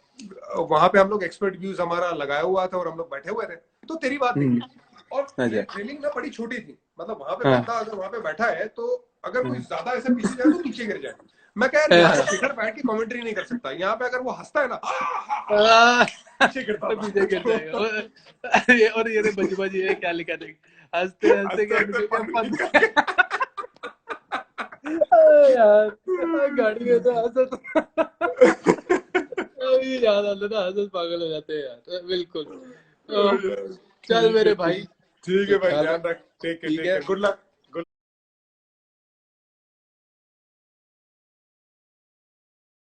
आ, वहां पे हम लोग एक्सपर्ट व्यूज हमारा लगाया हुआ था, और हम लोग बैठे हुए थे, तो तेरी बात हम्म, निकली। और अच्छा, रेलिंग ना बड़ी छोटी थी, मतलब वहां पे हाँ, बंदा अगर वहां पे बैठा है, तो अगर कोई हाँ, ज्यादा ऐसे पीछे जाए तो नीचे गिर जाए। मैं कह यार, यहाँ पे हाँ, शिखर बैठ के कमेंट्री नहीं कर सकता, यहाँ पे अगर वो हंसता है ना, हाँ, पीछे गिरता तो था। पीछे गिर तो, जाएगा, और ये बज्जू बाजी ये क्या लिखा देख, हंसते हंसते हंसते क्या हंसते निकल गया पंख पंख। निकल के। यार गाड़ी में तो हंस, अभी याद आता था, हंस हंस पागल हो जाते हैं यार, बिल्कुल। ओ यार, चल ठीक है मेरे ठीक। भाई, ठीक है तो भाई, ख्याल ध्यान रख, रख, टेक ठीक केयर, है, गुड लक।